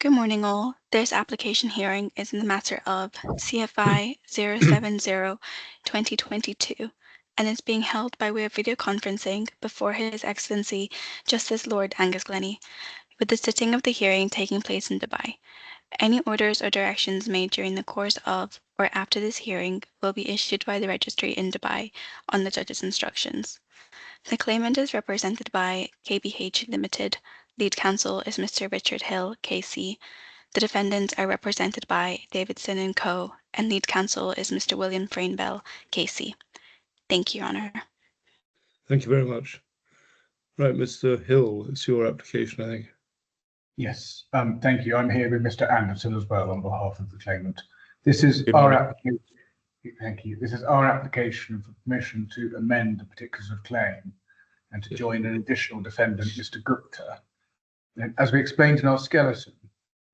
Good morning, all. This application hearing is in the matter of CFI 070-2022 and is being held by way of video conferencing before His Excellency Justice Lord Angus Glennie, with the sitting of the hearing taking place in Dubai. Any orders or directions made during the course of or after this hearing will be issued by the registry in Dubai on the judge's instructions. The claimant is represented by KBH Limited. Lead counsel is Mr. Richard Hill, KC. The defendants are represented by Davidson & Co., and lead counsel is Mr. William Frainbell, KC. Thank you, Your Honour. Thank you very much. Right, Mr. Hill, it's your application, I think. Yes, thank you. I'm here with Mr. Anderson as well on behalf of the claimant. This is our application. Thank you. This is our application for permission to amend the particulars of claim and to join an additional defendant, Mr. Gupta. As we explained in our skeleton,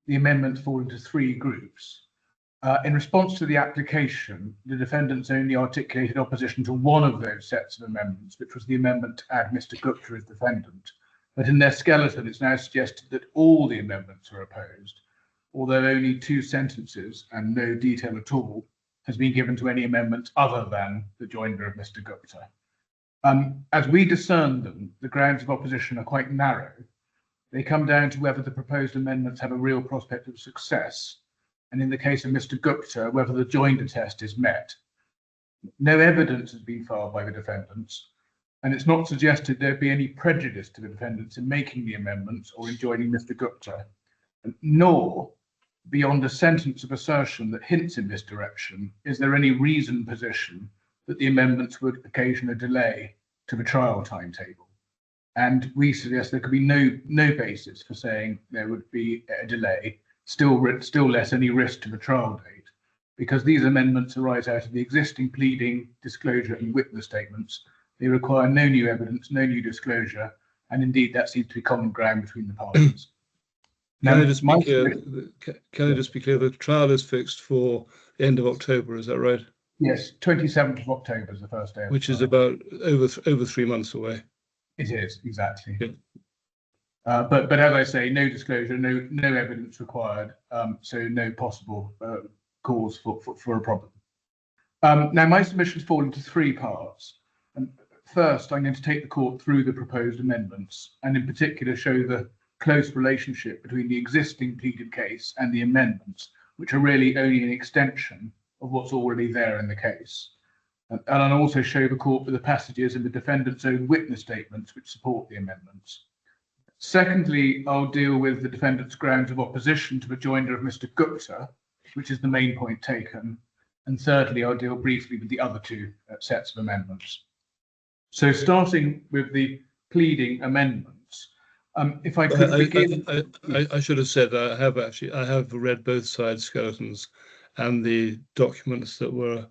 the amendments fall into three groups. In response to the application, the defendants only articulated opposition to one of those sets of amendments, which was the amendment to add Mr. Gupta as defendant. But in their skeleton, it's now suggested that all the amendments are opposed, although only two sentences and no detail at all has been given to any amendments other than the joinder of Mr. Gupta. As we discern them, the grounds of opposition are quite narrow. They come down to whether the proposed amendments have a real prospect of success, and in the case of Mr. Gupta, whether the joinder test is met. No evidence has been filed by the defendants, and it's not suggested there be any prejudice to the defendants in making the amendments or in joining Mr. Gupta, nor, beyond a sentence of assertion that hints in this direction, is there any reasoned position that the amendments would occasion a delay to the trial timetable. And we suggest there could be no basis for saying there would be a delay, still less any risk to the trial date, because these amendments arise out of the existing pleading, disclosure and witness statements. They require no new evidence, no new disclosure, and indeed that seems to be common ground between the parties. Can I just be clear? The trial is fixed for the end of October, is that right? Yes, 27th of October is the first day. Which is about over 3 months away. It is, exactly. Yeah. But as I say, no disclosure, no evidence required, so no possible cause for a problem. Now, my submissions fall into three parts. First, I'm going to take the court through the proposed amendments, and in particular show the close relationship between the existing pleaded case and the amendments, which are really only an extension of what's already there in the case. And I'll also show the court the passages in the defendant's own witness statements which support the amendments. Secondly, I'll deal with the defendant's grounds of opposition to the joinder of Mr. Gupta, which is the main point taken. And thirdly, I'll deal briefly with the other two sets of amendments. So starting with the pleading amendments, if I could begin... I should have said I have read both sides' skeletons and the documents that were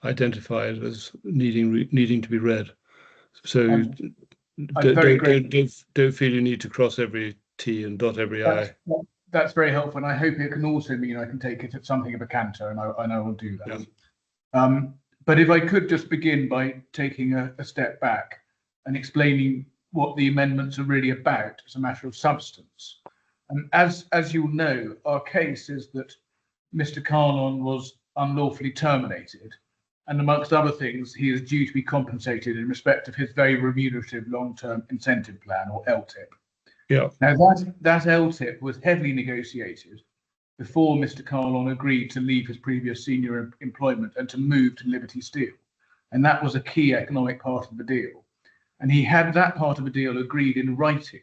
identified as needing to be read. So don't feel you need to cross every T and dot every I. That's very helpful, and I hope it can also mean I can take it at something of a canter, and I will do that. Yeah. But if I could just begin by taking a step back and explaining what the amendments are really about as a matter of substance. And as you'll know, our case is that Mr. Kahlon was unlawfully terminated, and amongst other things, he is due to be compensated in respect of his very remunerative long-term incentive plan, or LTIP. Yeah. Now, that LTIP was heavily negotiated before Mr. Kahlon agreed to leave his previous senior employment and to move to Liberty Steel. And that was a key economic part of the deal. And he had that part of the deal agreed in writing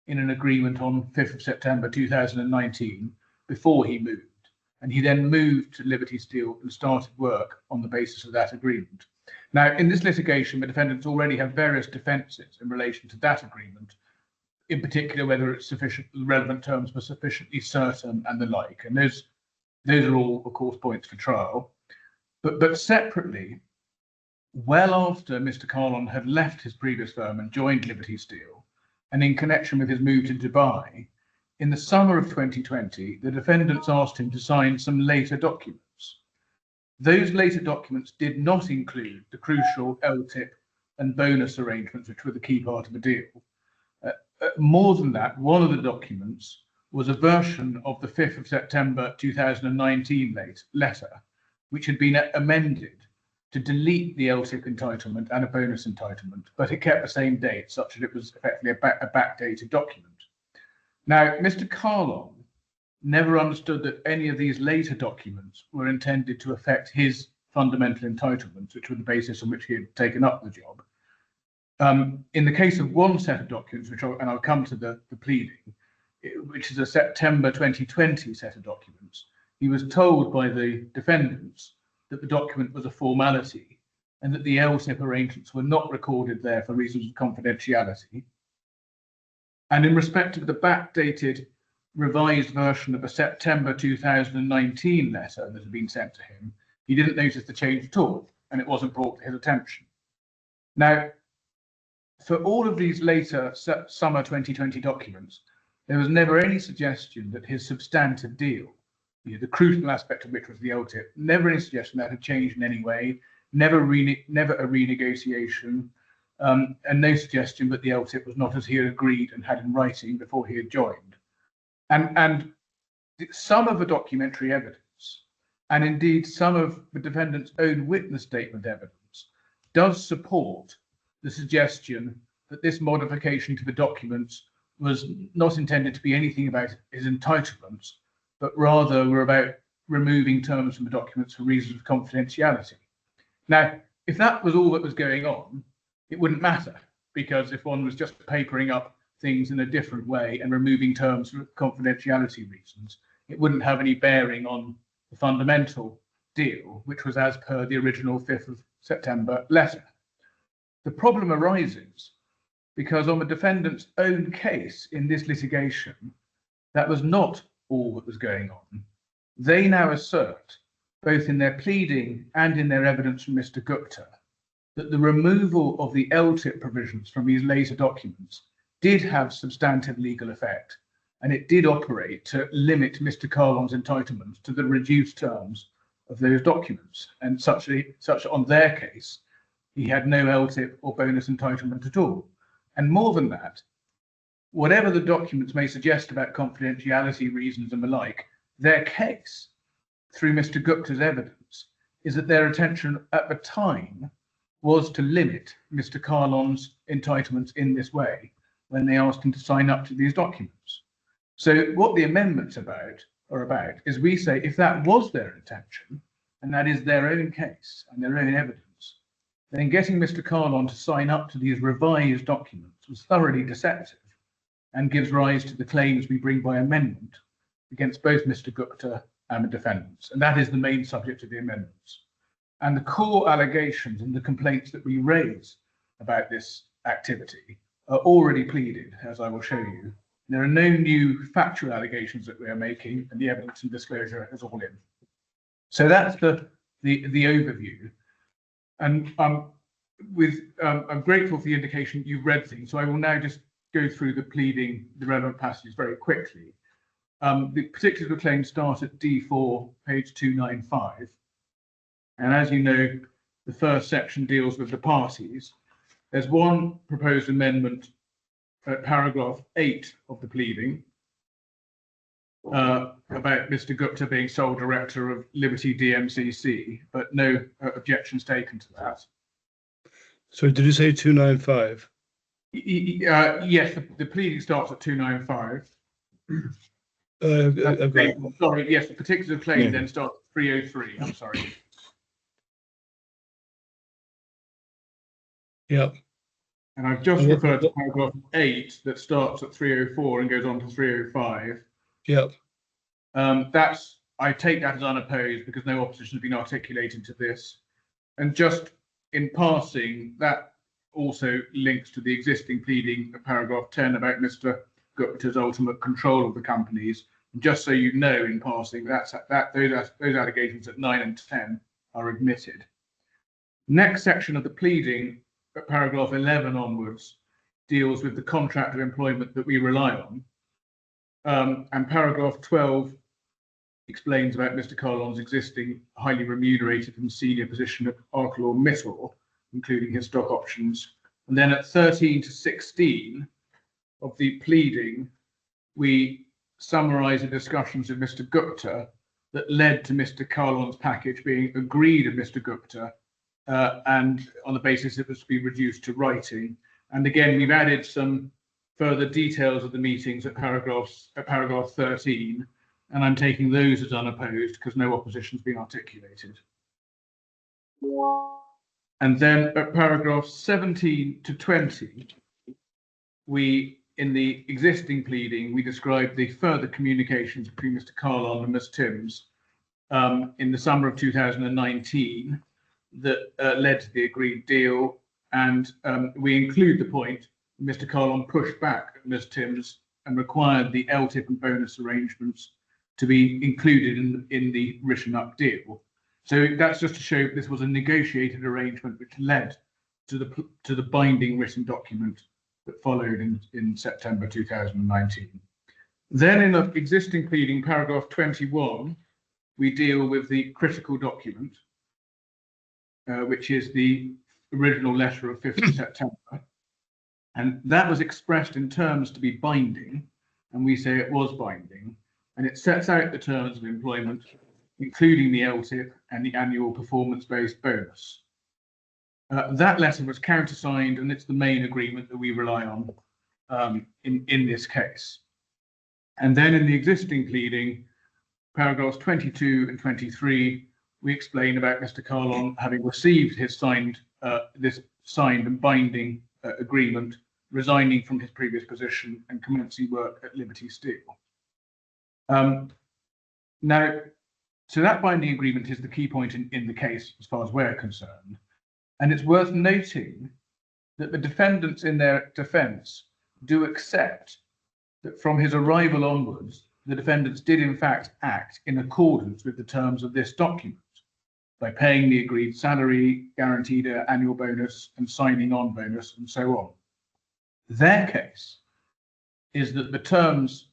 in an agreement on 5th of September 2019 before he moved. And he then moved to Liberty Steel and started work on the basis of that agreement. Now, in this litigation, the defendants already have various defences in relation to that agreement, in particular whether it's sufficient, relevant terms were sufficiently certain and the like. And those are all, of course, points for trial. But separately, well after Mr. Kahlon had left his previous firm and joined Liberty Steel, and in connection with his move to Dubai, in the summer of 2020, the defendants asked him to sign some later documents. Those later documents did not include the crucial LTIP and bonus arrangements, which were the key part of the deal. More than that, one of the documents was a version of the 5th of September 2019 letter, which had been amended to delete the LTIP entitlement and a bonus entitlement, but it kept the same date, such that it was effectively a backdated document. Now, Mr. Kahlon never understood that any of these later documents were intended to affect his fundamental entitlements, which were the basis on which he had taken up the job. In the case of one set of documents, and I'll come to the pleading, which is a September 2020 set of documents, he was told by the defendants that the document was a formality and that the LTIP arrangements were not recorded there for reasons of confidentiality. And in respect of the backdated revised version of a September 2019 letter that had been sent to him, he didn't notice the change at all, and it wasn't brought to his attention. Now, for all of these later summer 2020 documents, there was never any suggestion that his substantive deal, the crucial aspect of which was the LTIP, never any suggestion that had changed in any way, never a renegotiation, and no suggestion that the LTIP was not as he had agreed and had in writing before he had joined. And some of the documentary evidence, and indeed some of the defendant's own witness statement evidence, does support the suggestion that this modification to the documents was not intended to be anything about his entitlements, but rather were about removing terms from the documents for reasons of confidentiality. Now, if that was all that was going on, it wouldn't matter, because if one was just papering up things in a different way and removing terms for confidentiality reasons, it wouldn't have any bearing on the fundamental deal, which was as per the original 5th of September letter. The problem arises because on the defendant's own case in this litigation, that was not all that was going on. They now assert, both in their pleading and in their evidence from Mr. Gupta, that the removal of the LTIP provisions from these later documents did have substantive legal effect, and it did operate to limit Mr. Kahlon's entitlements to the reduced terms of those documents, and such on their case, he had no LTIP or bonus entitlement at all. And more than that, whatever the documents may suggest about confidentiality reasons and the like, their case, through Mr. Gupta's evidence, is that their intention at the time was to limit Mr. Kahlon's entitlements in this way when they asked him to sign up to these documents. So what the amendments are about is we say if that was their intention, and that is their own case and their own evidence, then getting Mr. Kahlon to sign up to these revised documents was thoroughly deceptive and gives rise to the claims we bring by amendment against both Mr. Gupta and the defendants. And that is the main subject of the amendments. And the core allegations and the complaints that we raise about this activity are already pleaded, as I will show you. There are no new factual allegations that we are making, and the evidence and disclosure is all in. So that's the overview. And I'm grateful for the indication you've read things. So I will now just go through the pleading, the relevant passages very quickly. The particulars of the claim start at D4, page 295. And as you know, the first section deals with the parties. There's one proposed amendment at paragraph 8 of the pleading about Mr. Gupta being sole director of Liberty DMCC, but no objections taken to that. So did you say 295? Yes, the pleading starts at 295. Sorry, yes, the particular claim then starts at 303. I'm sorry. Yep. And I've just referred to paragraph 8 that starts at 304 and goes on to 305. Yep. I take that as unopposed because no opposition has been articulated to this. And just in passing, that also links to the existing pleading at paragraph 10 about Mr. Gupta's ultimate control of the companies. And just so you know, in passing, those allegations at 9 and 10 are admitted. Next section of the pleading, at paragraph 11 onwards, deals with the contract of employment that we rely on. And paragraph 12 explains about Mr. Kahlon's existing highly remunerated and senior position at ArcelorMittal, including his stock options. And then at 13 to 16 of the pleading, we summarise the discussions with Mr. Gupta that led to Mr. Kahlon's package being agreed with Mr. Gupta, and on the basis it was to be reduced to writing. And again, we've added some further details of the meetings at paragraph 13, and I'm taking those as unopposed because no opposition has been articulated. And then at paragraphs 17 to 20, we, in the existing pleading, we described the further communications between Mr. Kahlon and Ms. Timms in the summer of 2019 that led to the agreed deal. And we include the point Mr. Kahlon pushed back at Ms. Timms and required the LTIP and bonus arrangements to be included in the written up deal. So that's just to show this was a negotiated arrangement which led to the binding written document that followed in September 2019. Then in the existing pleading, paragraph 21, we deal with the critical document, which is the original letter of 5th of September. And that was expressed in terms to be binding, and we say it was binding. And it sets out the terms of employment, including the LTIP and the annual performance-based bonus. That letter was countersigned, and it's the main agreement that we rely on in this case. And then in the existing pleading, paragraphs 22 and 23, we explain about Mr. Kahlon having received his this signed and binding agreement, resigning from his previous position and commencing work at Liberty Steel. Now, so that binding agreement is the key point in the case as far as we're concerned. And it's worth noting that the defendants in their defence do accept that from his arrival onwards, the defendants did in fact act in accordance with the terms of this document by paying the agreed salary, guaranteed annual bonus, and signing on bonus, and so on. Their case is that the terms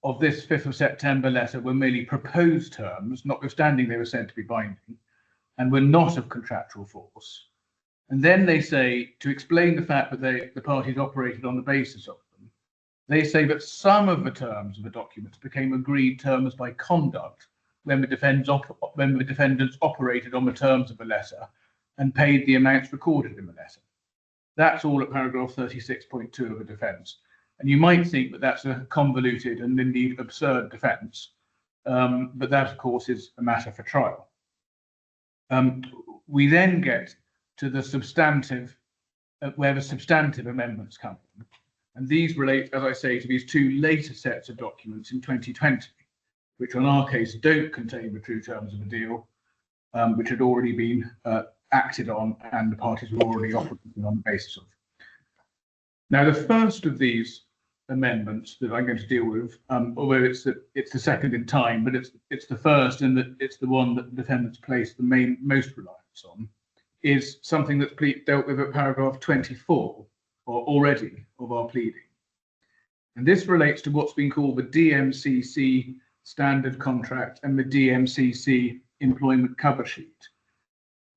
of this 5th of September letter were merely proposed terms, notwithstanding they were said to be binding, and were not of contractual force. And then they say, to explain the fact that the parties operated on the basis of them, they say that some of the terms of the documents became agreed terms by conduct when the defendants operated on the terms of the letter and paid the amounts recorded in the letter. That's all at paragraph 36.2 of the defence. And you might think that that's a convoluted and indeed absurd defence, but that, of course, is a matter for trial. We then get to the substantive, where the substantive amendments come in. And these relate, as I say, to these two later sets of documents in 2020, which in our case don't contain the true terms of the deal, which had already been acted on and the parties were already operating on the basis of. Now, the first of these amendments that I'm going to deal with, although it's the second in time, but it's the first and that it's the one that the defendants place the most reliance on, is something that's dealt with at paragraph 24 or already of our pleading. And this relates to what's been called the DMCC standard contract and the DMCC employment cover sheet.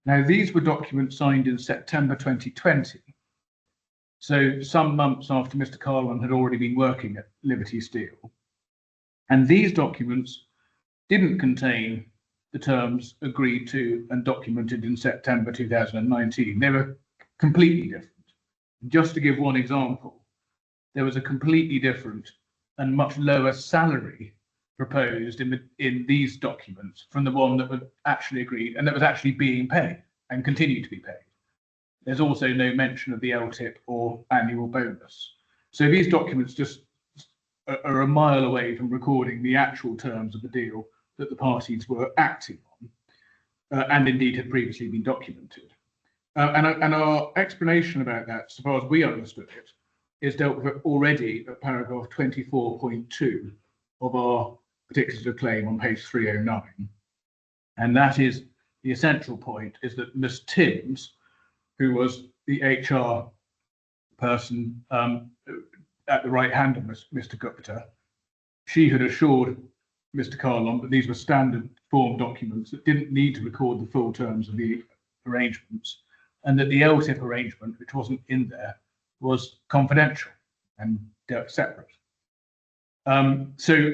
Now, these were documents signed in September 2020. So some months after Mr. Kahlon had already been working at Liberty Steel. And these documents didn't contain the terms agreed to and documented in September 2019. They were completely different. Just to give one example, there was a completely different and much lower salary proposed in these documents from the one that was actually agreed and that was actually being paid and continued to be paid. There's also no mention of the LTIP or annual bonus. So these documents just are a mile away from recording the actual terms of the deal that the parties were acting on and indeed had previously been documented. And our explanation about that, so far as we understood it, is dealt with already at paragraph 24.2 of our particulars of claim on page 309. And that is the essential point, is that Ms. Timms, who was the HR person at the right hand of Mr. Gupta, she had assured Mr. Kahlon that these were standard form documents that didn't need to record the full terms of the arrangements, and that the LTIP arrangement, which wasn't in there, was confidential and separate. So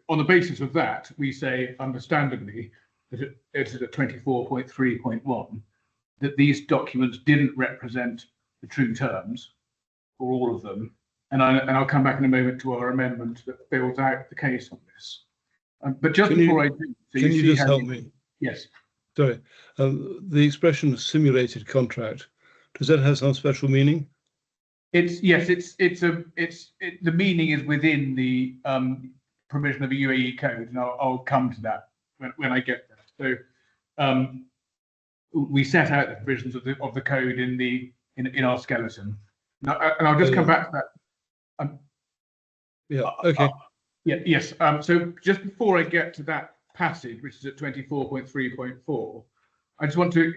on the basis of that, we say, understandably, that it is at 24.3.1, that these documents didn't represent the true terms for all of them. And I'll come back in a moment to our amendment that builds out the case on this. But just before I do, so can you just help me? Yes. Sorry, the expression simulated contract, does that have some special meaning? The meaning is within the provision of a UAE code, and I'll come to that when I get there. So we set out the provisions of the code in our skeleton. Now, and I'll just come back to that. Yeah. Okay. Yes. So just before I get to that passage, which is at 24.3.4, I just want to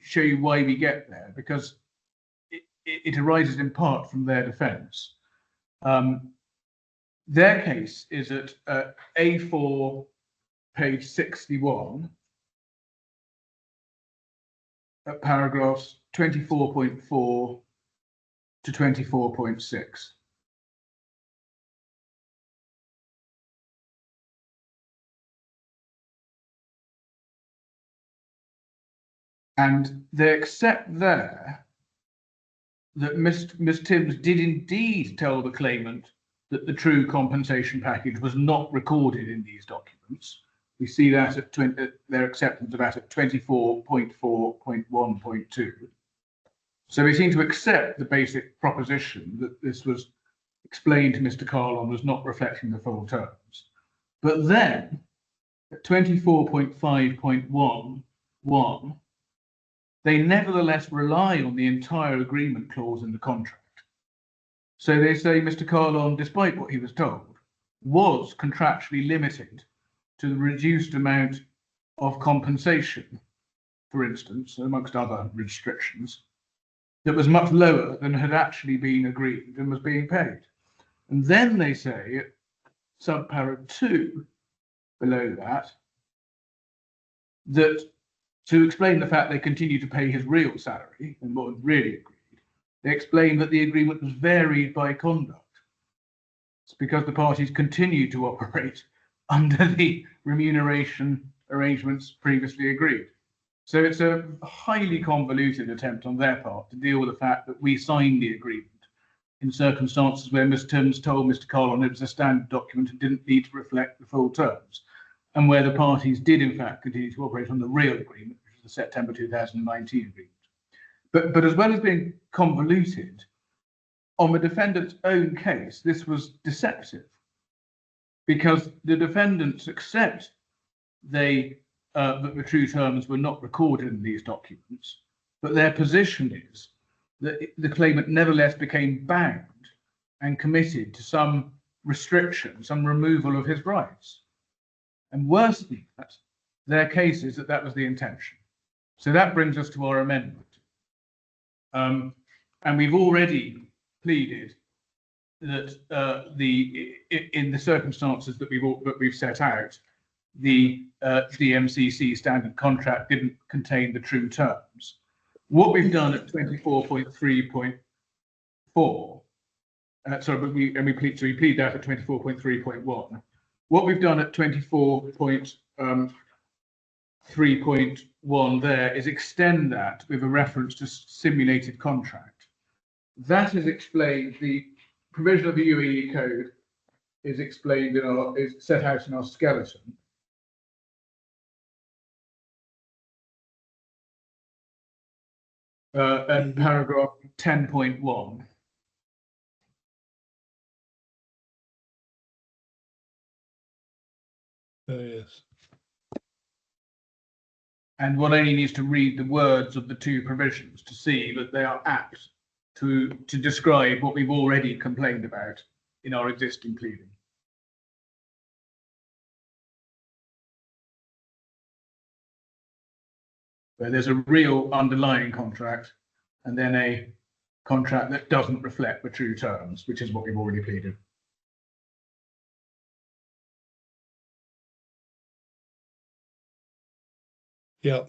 show you why we get there, because it arises in part from their defence. Their case is at A4, page 61, at paragraphs 24.4 to 24.6. And they accept there that Ms. Timms did indeed tell the claimant that the true compensation package was not recorded in these documents. We see that at their acceptance of that at 24.4.1.2. So they seem to accept the basic proposition that this was explained to Mr. Kahlon was not reflecting the full terms. But then at 24.5.1.1, they nevertheless rely on the entire agreement clause in the contract. So they say Mr. Kahlon, despite what he was told, was contractually limited to the reduced amount of compensation, for instance, amongst other restrictions, that was much lower than had actually been agreed and was being paid. And then they say, at subparagraph 2, below that, that to explain the fact they continue to pay his real salary and what had really agreed, they explain that the agreement was varied by conduct. It's because the parties continue to operate under the remuneration arrangements previously agreed. So it's a highly convoluted attempt on their part to deal with the fact that we signed the agreement in circumstances where Ms. Timms told Mr. Kahlon it was a standard document and didn't need to reflect the full terms, and where the parties did in fact continue to operate on the real agreement, which is the September 2019 agreement. But as well as being convoluted, on the defendant's own case, this was deceptive, because the defendants accept that the true terms were not recorded in these documents, but their position is that the claimant nevertheless became bound and committed to some restriction, some removal of his rights. And worse than that, their case is that that was the intention. So that brings us to our amendment. And we've already pleaded that in the circumstances that we've set out, the DMCC standard contract didn't contain the true terms. What we've done at 24.3.4, we plead that at 24.3.1. What we've done at 24.3.1 there is extend that with a reference to simulated contract. That is explained, the provision of the UAE code is explained is set out in our skeleton. At paragraph 10.1. Yes. And one only needs to read the words of the two provisions to see that they are apt to describe what we've already complained about in our existing pleading. Where there's a real underlying contract and then a contract that doesn't reflect the true terms, which is what we've already pleaded. Yeah.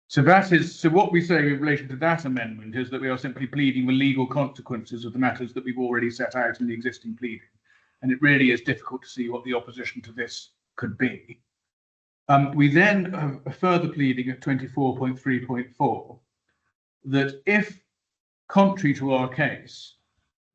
So what we say in relation to that amendment is that we are simply pleading the legal consequences of the matters that we've already set out in the existing pleading. and it really is difficult to see what the opposition to this could be. We then have a further pleading at 24.3.4 that if, contrary to our case,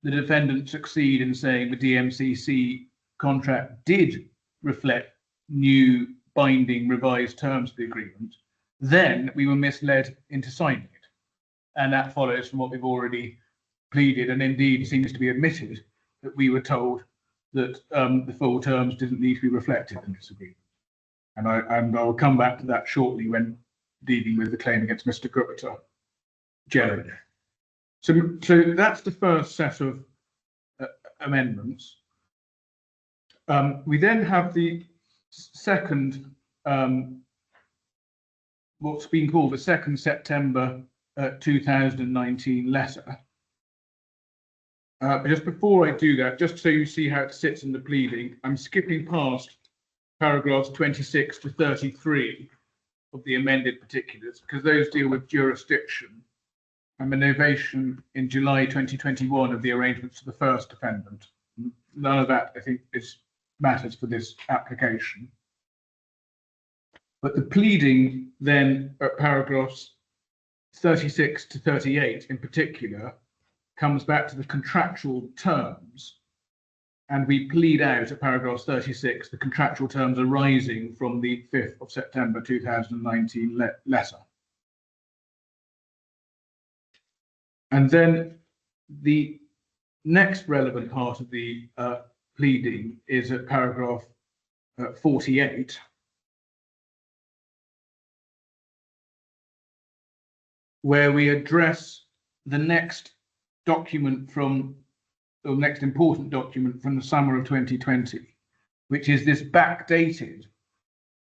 the defendant succeed in saying the DMCC contract did reflect new binding revised terms of the agreement, then we were misled into signing it. And that follows from what we've already pleaded, and indeed seems to be admitted, that we were told that the full terms didn't need to be reflected in this agreement. And I'll come back to that shortly when dealing with the claim against Mr. Gupta generally. So that's the first set of amendments. We then have the second, what's been called the 2nd September 2019 letter. Just before I do that, just so you see how it sits in the pleading, I'm skipping past paragraphs 26 to 33 of the amended particulars, because those deal with jurisdiction and the novation in July 2021 of the arrangements to the first defendant. None of that, I think, matters for this application. But the pleading then at paragraphs 36 to 38 in particular comes back to the contractual terms, and we plead out at paragraph 36 the contractual terms arising from the 5th of September 2019 letter. And then the next relevant part of the pleading is at paragraph 48, where we address the next document from, or next important document from the summer of 2020, which is this backdated,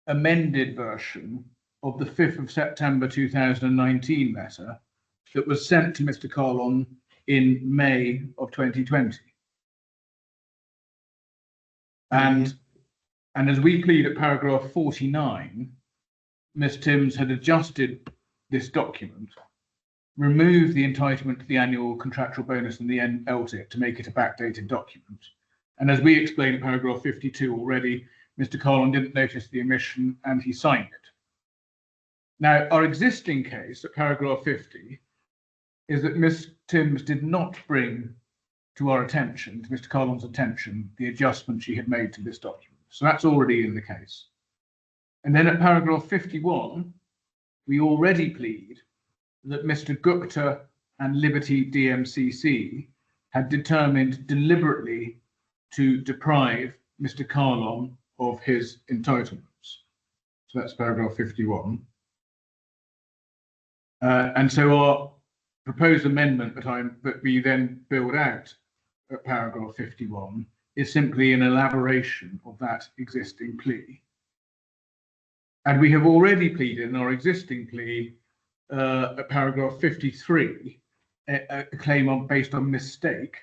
amended version of the 5th of September 2019 letter that was sent to Mr. Kahlon in May of 2020. And as we plead at paragraph 49, Ms. Timms had adjusted this document, removed the entitlement to the annual contractual bonus and the LTIP to make it a backdated document. And as we explained in paragraph 52 already, Mr. Kahlon didn't notice the omission and he signed it. Now, our existing case at paragraph 50 is that Ms. Timms did not bring to our attention, to Mr. Kahlon's attention, the adjustment she had made to this document. So that's already in the case. And then at paragraph 51, we already plead that Mr. Gupta and Liberty DMCC had determined deliberately to deprive Mr. Kahlon of his entitlements. So that's paragraph 51. And so our proposed amendment that we then build out at paragraph 51 is simply an elaboration of that existing plea. And we have already pleaded in our existing plea at paragraph 53 a claim based on mistake,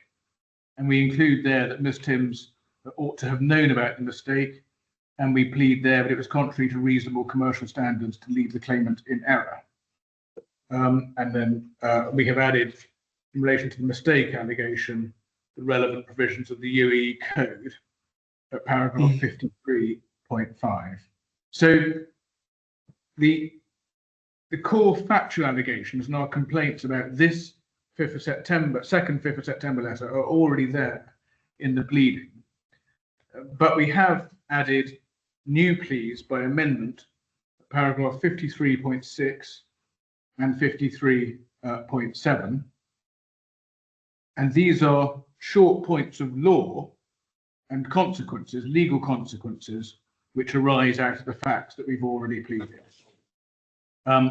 and we include there that Ms. Timms ought to have known about the mistake, and we plead there that it was contrary to reasonable commercial standards to leave the claimant in error. And then we have added, in relation to the mistake allegation, the relevant provisions of the UE code at paragraph 53.5. So the core factual allegations and our complaints about this 5th of September, second 5th of September letter are already there in the pleading. But we have added new pleas by amendment, paragraph 53.6 and 53.7. And these are short points of law and consequences, legal consequences, which arise out of the facts that we've already pleaded.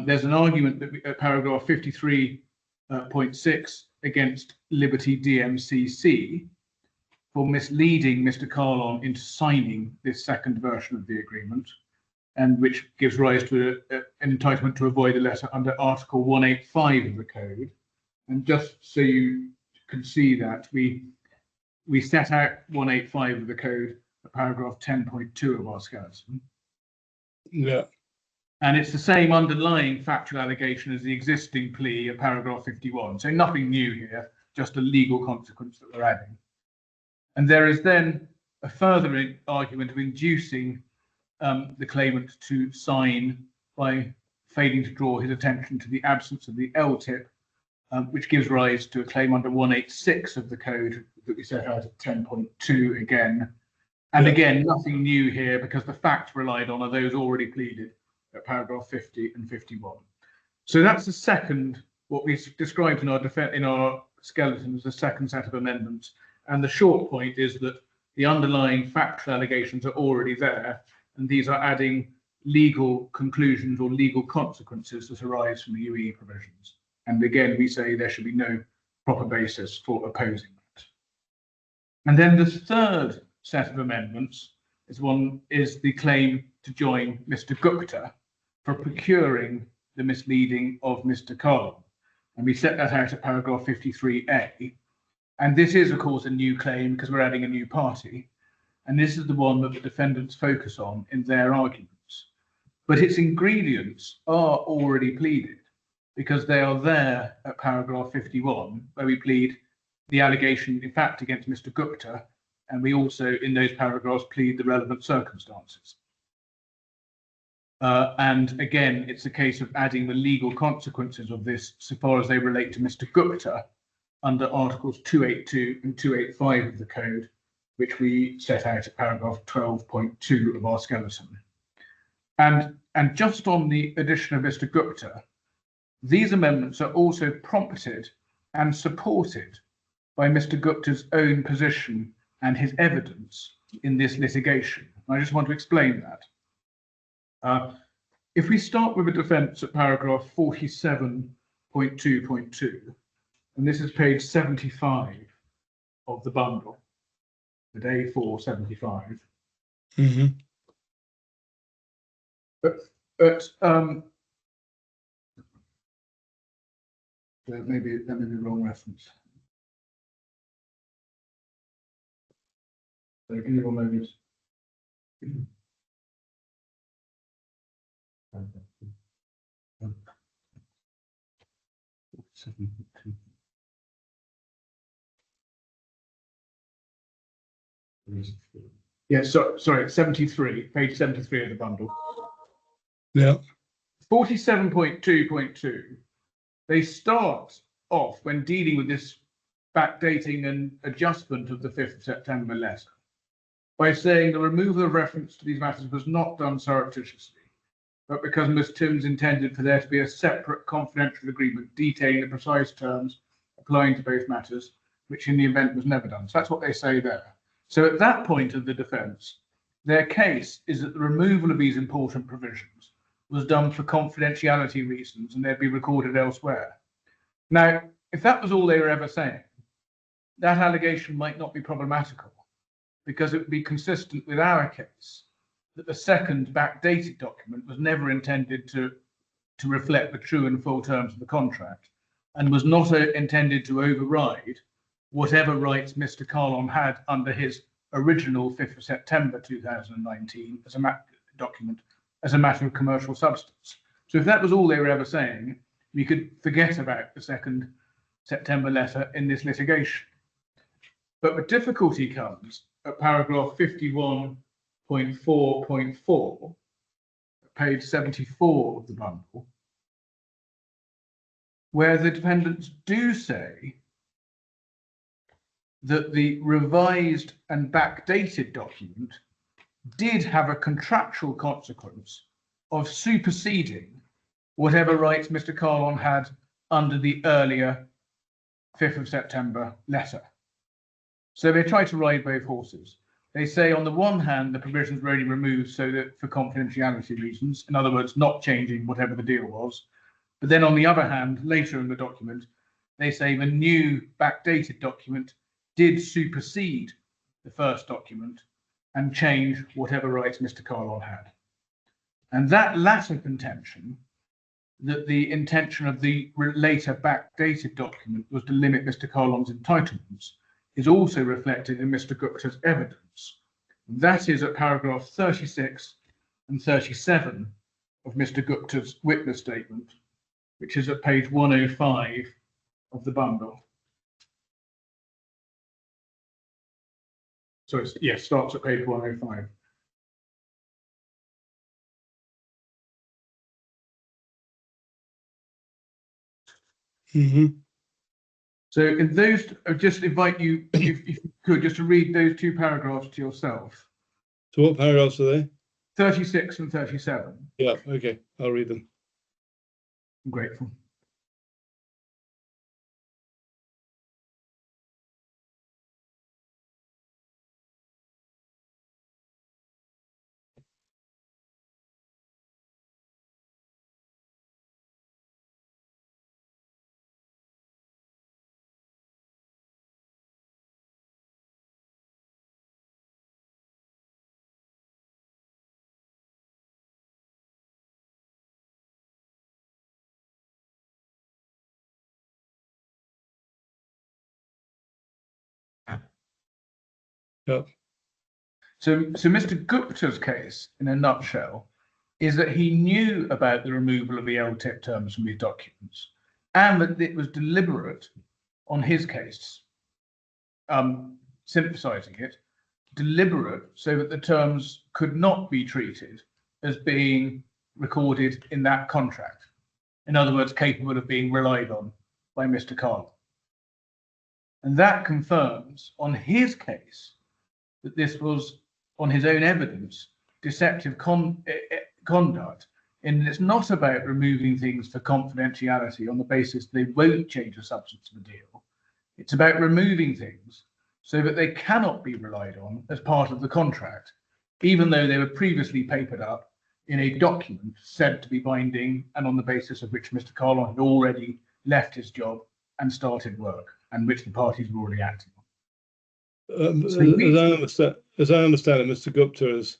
There's an argument that at paragraph 53.6 against Liberty DMCC for misleading Mr. Kahlon into signing this second version of the agreement, and which gives rise to an entitlement to avoid a letter under Article 185 of the Code. And just so you can see that, we set out 185 of the Code at paragraph 10.2 of our skeleton. Yeah. And it's the same underlying factual allegation as the existing plea at paragraph 51. So nothing new here, just a legal consequence that we're adding. And there is then a further argument of inducing the claimant to sign by failing to draw his attention to the absence of the LTIP, which gives rise to a claim under 186 of the code that we set out at 10.2 again. And again, nothing new here because the facts relied on are those already pleaded at paragraph 50 and 51. So that's the second, what we described in our skeleton as the second set of amendments. And the short point is that the underlying factual allegations are already there, and these are adding legal conclusions or legal consequences that arise from the UE provisions. And again, we say there should be no proper basis for opposing that. And then the third set of amendments is the claim to join Mr. Gupta for procuring the misleading of Mr. Kahlon. And we set that out at paragraph 53A. And this is, of course, a new claim because we're adding a new party. And this is the one that the defendants focus on in their arguments. But its ingredients are already pleaded because they are there at paragraph 51, where we plead the allegation, in fact, against Mr. Gupta. And we also, in those paragraphs, plead the relevant circumstances. And again, it's a case of adding the legal consequences of this so far as they relate to Mr. Gupta under Articles 282 and 285 of the Code, which we set out at paragraph 12.2 of our skeleton. And just on the addition of Mr. Gupta, these amendments are also prompted and supported by Mr. Gupta's own position and his evidence in this litigation. I just want to explain that. If we start with a defence at paragraph 47.2.2, and this is page 75 of the bundle, the A475. Mm-hmm. That may be the wrong reference. So give me one moment. Yeah, sorry, 73, page 73 of the bundle. Yeah. 47.2.2, they start off when dealing with this backdating and adjustment of the 5th of September letter by saying the removal of reference to these matters was not done surreptitiously, but because Ms. Timms intended for there to be a separate confidential agreement detailing the precise terms applying to both matters, which in the event was never done. So that's what they say there. So at that point of the defence, their case is that the removal of these important provisions was done for confidentiality reasons and they'd be recorded elsewhere. Now, if that was all they were ever saying, that allegation might not be problematical because it would be consistent with our case that the second backdated document was never intended to reflect the true and full terms of the contract and was not intended to override whatever rights Mr. Kahlon had under his original 5th of September 2019 as a document as a matter of commercial substance. So if that was all they were ever saying, we could forget about the 2nd September letter in this litigation. But the difficulty comes at paragraph 51.4.4, page 74 of the bundle, where the defendants do say that the revised and backdated document did have a contractual consequence of superseding whatever rights Mr. Kahlon had under the earlier 5th of September letter. So they try to ride both horses. They say on the one hand, the provisions were only removed so that for confidentiality reasons, in other words, not changing whatever the deal was. But then on the other hand, later in the document, they say the new backdated document did supersede the first document and change whatever rights Mr. Kahlon had. And that latter contention, that the intention of the later backdated document was to limit Mr. Kahlon's entitlements, is also reflected in Mr. Gupta's evidence. That is at paragraph 36 and 37 of Mr. Gupta's witness statement, which is at page 105 of the bundle. So yes, starts at page 105. Mm-hmm. So in those, I just invite you, if you could, just to read those two paragraphs to yourself. So what paragraphs are they? 36 and 37. Yeah, okay, I'll read them. I'm grateful. Yeah. So Mr. Gupta's case, in a nutshell, is that he knew about the removal of the LTIP terms from his documents, and that it was deliberate on his case, synthesizing it, deliberate so that the terms could not be treated as being recorded in that contract. In other words, capable of being relied on by Mr. Kahlon. And that confirms on his case that this was, on his own evidence, deceptive conduct, and it's not about removing things for confidentiality on the basis they won't change the substance of the deal. It's about removing things so that they cannot be relied on as part of the contract, even though they were previously papered up in a document said to be binding and on the basis of which Mr. Kahlon had already left his job and started work, and which the parties were already acting on. As I understand it, Mr. Gupta is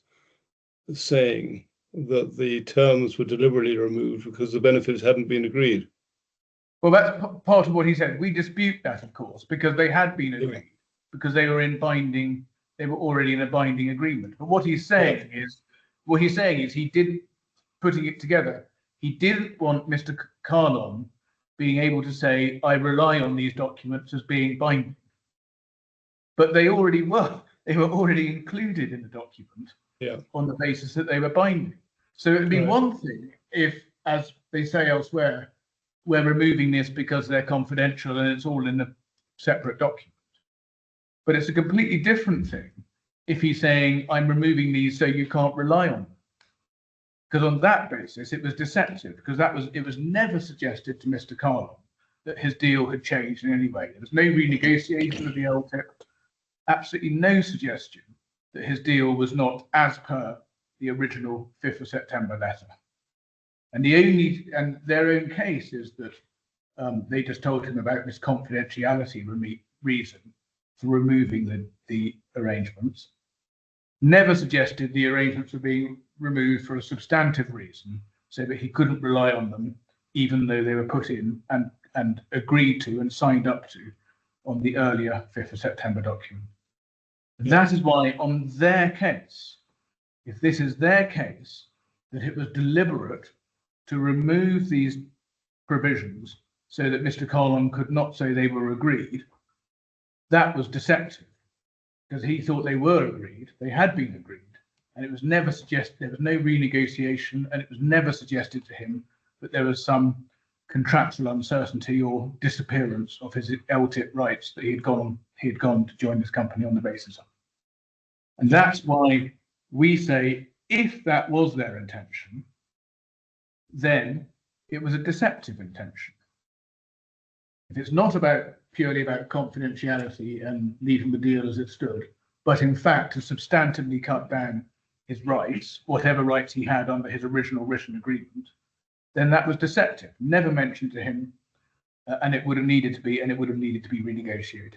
saying that the terms were deliberately removed because the benefits hadn't been agreed. Well, that's part of what he said. We dispute that, of course, because they had been agreed, because they were in binding, they were already in a binding agreement. But what he's saying is, he did, putting it together, he didn't want Mr. Kahlon being able to say, I rely on these documents as being binding. But they already were. They were already included in the document on the basis that they were binding. So it would be one thing if, as they say elsewhere, we're removing this because they're confidential and it's all in a separate document. But it's a completely different thing if he's saying, I'm removing these so you can't rely on them. Because on that basis, it was deceptive, because it was never suggested to Mr. Kahlon that his deal had changed in any way. There was no renegotiation of the LTIP, absolutely no suggestion that his deal was not as per the original 5th of September letter. And their own case is that they just told him about this confidentiality reason for removing the arrangements. Never suggested the arrangements were being removed for a substantive reason, so that he couldn't rely on them, even though they were put in and agreed to and signed up to on the earlier 5th of September document. That is why on their case, if this is their case, that it was deliberate to remove these provisions so that Mr. Kahlon could not say they were agreed, that was deceptive, because he thought they were agreed, they had been agreed, and it was never suggested, there was no renegotiation, and it was never suggested to him that there was some contractual uncertainty or disappearance of his LTIP rights that he had gone to join this company on the basis of. And that's why we say, if that was their intention, then it was a deceptive intention. If it's not purely about confidentiality and leaving the deal as it stood, but in fact to substantively cut down his rights, whatever rights he had under his original written agreement, then that was deceptive, never mentioned to him, and it would have needed to be renegotiated.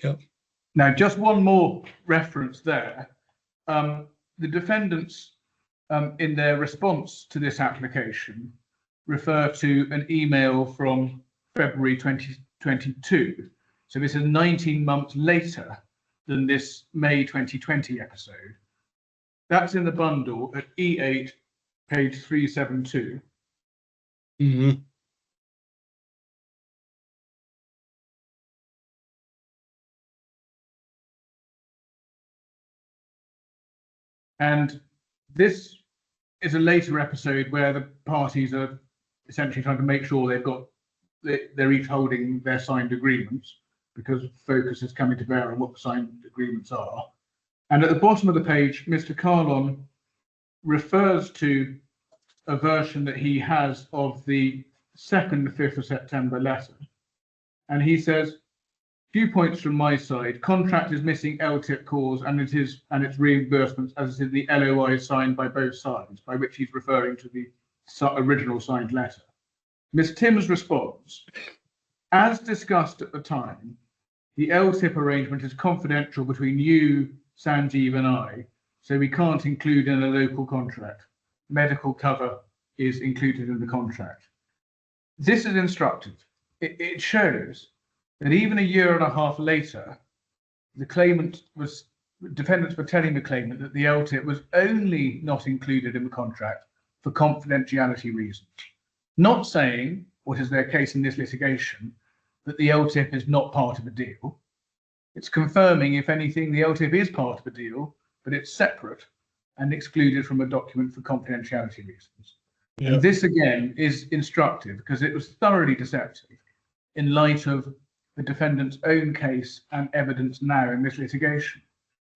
Yep. Now, just one more reference there. The defendants, in their response to this application, refer to an email from February 2022. So this is 19 months later than this May 2020 episode. That's in the bundle at E8, page 372. Mm-hmm. And this is a later episode where the parties are essentially trying to make sure they're each holding their signed agreements, because focus is coming to bear on what the signed agreements are. And at the bottom of the page, Mr. Kahlon refers to a version that he has of the second 5th of September letter. And he says, few points from my side. Contract is missing LTIP clause and its reimbursements as it is the LOI signed by both sides, by which he's referring to the original signed letter. Ms. Timms responds, as discussed at the time, the LTIP arrangement is confidential between you, Sanjeev, and I, so we can't include in a local contract. Medical cover is included in the contract. This is instructive. It shows that even a year and a half later, defendants were telling the claimant that the LTIP was only not included in the contract for confidentiality reasons. Not saying, what is their case in this litigation, that the LTIP is not part of a deal. It's confirming, if anything, the LTIP is part of a deal, but it's separate and excluded from a document for confidentiality reasons. Yeah. And this, again, is instructive because it was thoroughly deceptive in light of the defendant's own case and evidence now in this litigation,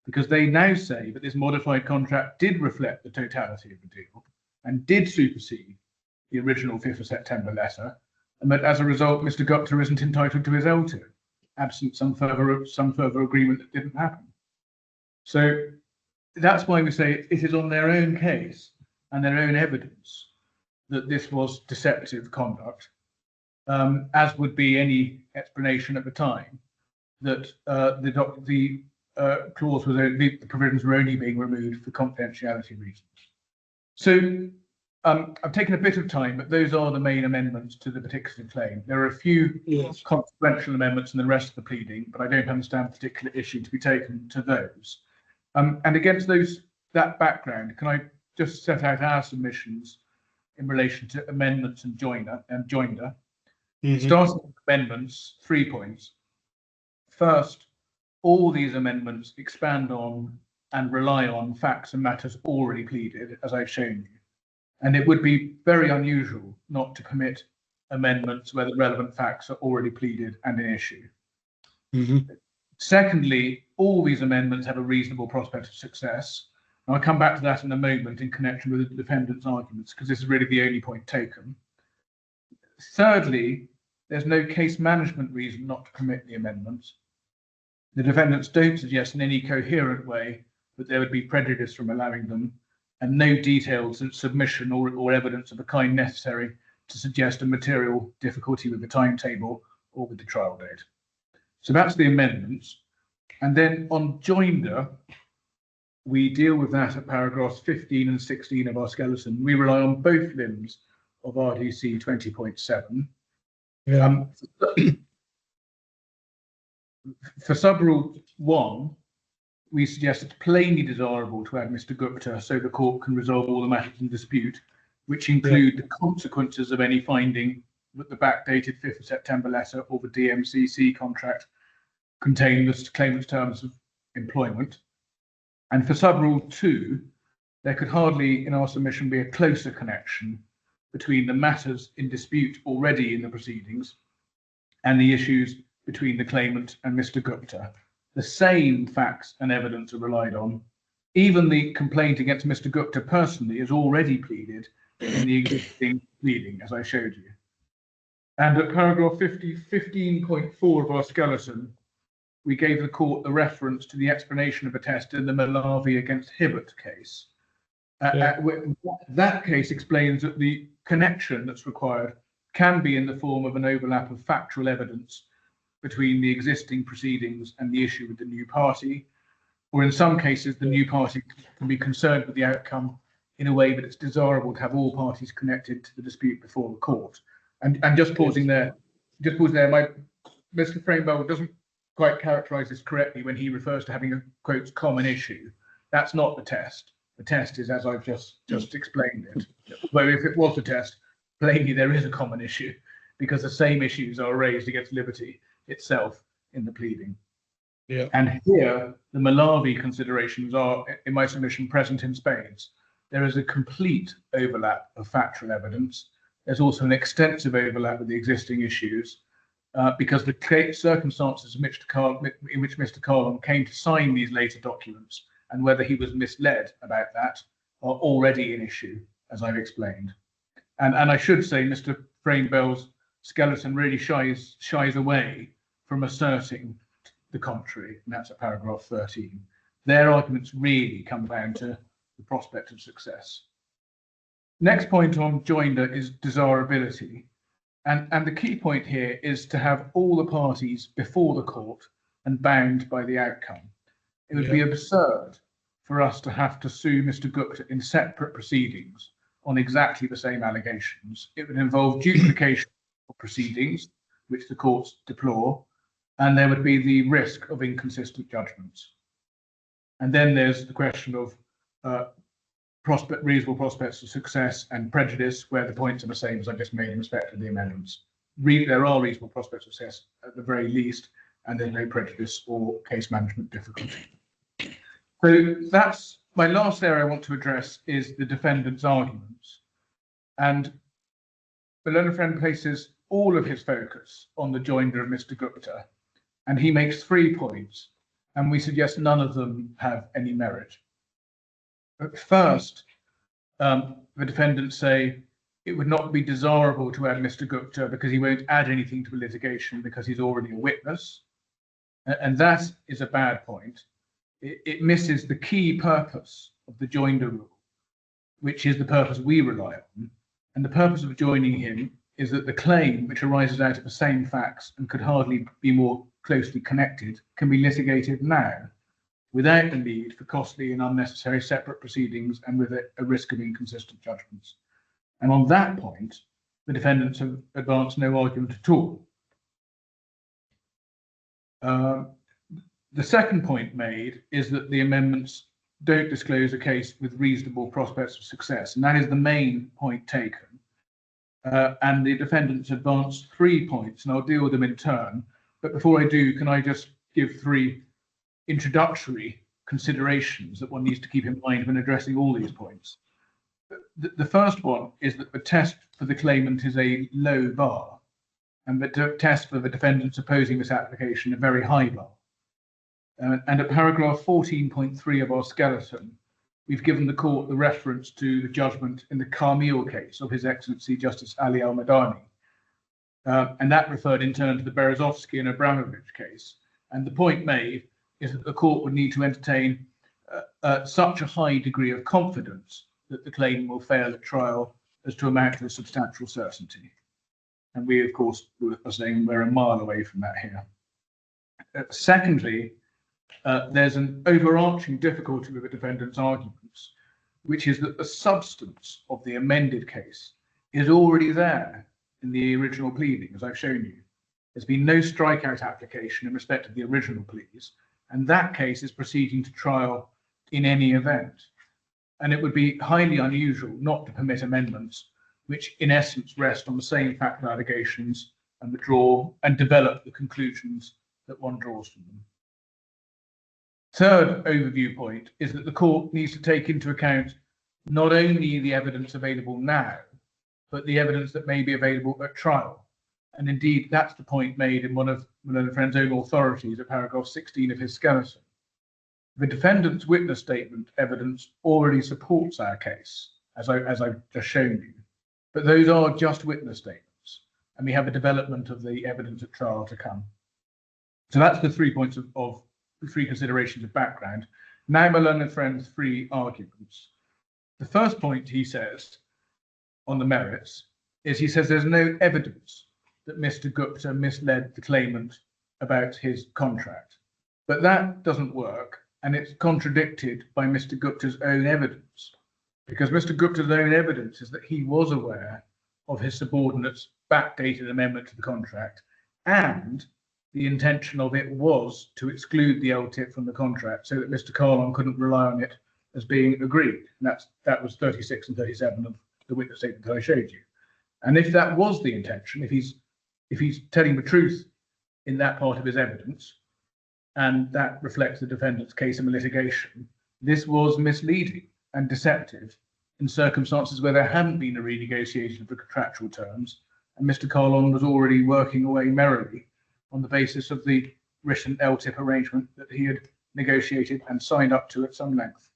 because they now say that this modified contract did reflect the totality of the deal and did supersede the original 5th of September letter, and that as a result, Mr. Gupta isn't entitled to his LTIP, absent some further agreement that didn't happen. So that's why we say it is on their own case and their own evidence that this was deceptive conduct, as would be any explanation at the time that the provisions were only being removed for confidentiality reasons. So I've taken a bit of time, but those are the main amendments to the particular claim. There are a few consequential amendments in the rest of the pleading, but I don't understand the particular issue to be taken to those. And against that background, can I just set out our submissions in relation to amendments and joinder? Starting with amendments, 3 points. First, all these amendments expand on and rely on facts and matters already pleaded, as I've shown you. And it would be very unusual not to permit amendments where the relevant facts are already pleaded and in issue. Secondly, all these amendments have a reasonable prospect of success. And I'll come back to that in a moment in connection with the defendant's arguments, because this is really the only point taken. Thirdly, there's no case management reason not to permit the amendments. The defendants don't suggest in any coherent way that there would be prejudice from allowing them, and no detailed submission or evidence of the kind necessary to suggest a material difficulty with the timetable or with the trial date. So that's the amendments. And then on joinder, we deal with that at paragraphs 15 and 16 of our skeleton. We rely on both limbs of RDC 20.7. For subrule 1, we suggest it's plainly desirable to add Mr. Gupta so the court can resolve all the matters in dispute, which include the consequences of any finding that the backdated 5th of September letter or the DMCC contract contain the claimant's terms of employment. And for subrule 2, there could hardly, in our submission, be a closer connection between the matters in dispute already in the proceedings and the issues between the claimant and Mr. Gupta. The same facts and evidence are relied on. Even the complaint against Mr. Gupta personally is already pleaded in the existing pleading, as I showed you. And at paragraph 15.4 of our skeleton, we gave the court the reference to the explanation of a test in the Malawi against Hibbert case. That case explains that the connection that's required can be in the form of an overlap of factual evidence between the existing proceedings and the issue with the new party, or in some cases, the new party can be concerned with the outcome in a way that it's desirable to have all parties connected to the dispute before the court. And just pausing there, Mr. Framewell doesn't quite characterize this correctly when he refers to having a, quote, common issue. That's not the test. The test is, as I've just explained it. Although if it was the test, plainly there is a common issue, because the same issues are raised against liberty itself in the pleading. Yeah. And here, the Malawi considerations are, in my submission, present in spades. There is a complete overlap of factual evidence. There's also an extensive overlap with the existing issues, because the circumstances in which Mr. Kahlon came to sign these later documents and whether he was misled about that are already an issue, as I've explained. And I should say, Mr. Frainbell's skeleton really shies away from asserting the contrary, and that's at paragraph 13. Their arguments really come down to the prospect of success. Next point on joinder is desirability. And the key point here is to have all the parties before the court and bound by the outcome. It would be absurd for us to have to sue Mr. Gupta in separate proceedings on exactly the same allegations. It would involve duplication of proceedings, which the courts deplore, and there would be the risk of inconsistent judgments. And then there's the question of reasonable prospects of success and prejudice, where the points are the same as I just made in respect to the amendments. There are reasonable prospects of success at the very least, and there's no prejudice or case management difficulty. So that's my last area I want to address, is the defendant's arguments. And the learned friend places all of his focus on the joinder of Mr. Gupta, and he makes 3 points, and we suggest none of them have any merit. But first, the defendants say it would not be desirable to add Mr. Gupta because he won't add anything to the litigation because he's already a witness. And that is a bad point. It misses the key purpose of the joinder rule, which is the purpose we rely on. And the purpose of joining him is that the claim, which arises out of the same facts and could hardly be more closely connected, can be litigated now, without the need for costly and unnecessary separate proceedings and with a risk of inconsistent judgments. And on that point, the defendants have advanced no argument at all. The second point made is that the amendments don't disclose a case with reasonable prospects of success, and that is the main point taken. And the defendants advanced 3 points, and I'll deal with them in turn. But before I do, can I just give 3 introductory considerations that one needs to keep in mind when addressing all these points? The first one is that the test for the claimant is a low bar, and the test for the defendants opposing this application a very high bar. And at paragraph 14.3 of our skeleton, we've given the court the reference to the judgment in the Carmel case of His Excellency Justice Ali Al-Madani. And that referred in turn to the Berezovsky and Abramovich case. And the point made is that the court would need to entertain such a high degree of confidence that the claim will fail at trial as to amount to a substantial certainty. And we, of course, are saying we're a mile away from that here. Secondly, there's an overarching difficulty with the defendant's arguments, which is that the substance of the amended case is already there in the original pleading, as I've shown you. There's been no strikeout application in respect of the original pleas, and that case is proceeding to trial in any event. And it would be highly unusual not to permit amendments which in essence rest on the same factual allegations and withdraw and develop the conclusions that one draws from them. Third overview point is that the court needs to take into account not only the evidence available now, but the evidence that may be available at trial. And indeed, that's the point made in one of the friend's own authorities at paragraph 16 of his skeleton. The defendant's witness statement evidence already supports our case, as I've just shown you. But those are just witness statements, and we have a development of the evidence at trial to come. So that's the 3 points of 3 considerations of background. Now my learned friend's 3 arguments. The first point he says on the merits is he says there's no evidence that Mr. Gupta misled the claimant about his contract. But that doesn't work, and it's contradicted by Mr. Gupta's own evidence, because Mr. Gupta's own evidence is that he was aware of his subordinate's backdated amendment to the contract, and the intention of it was to exclude the LTIP from the contract so that Mr. Kahlon couldn't rely on it as being agreed. And that was 36 and 37 of the witness statement that I showed you. And if that was the intention, if he's telling the truth in that part of his evidence, and that reflects the defendant's case in the litigation, this was misleading and deceptive in circumstances where there hadn't been a renegotiation of the contractual terms, and Mr. Kahlon was already working away merrily on the basis of the written LTIP arrangement that he had negotiated and signed up to at some length.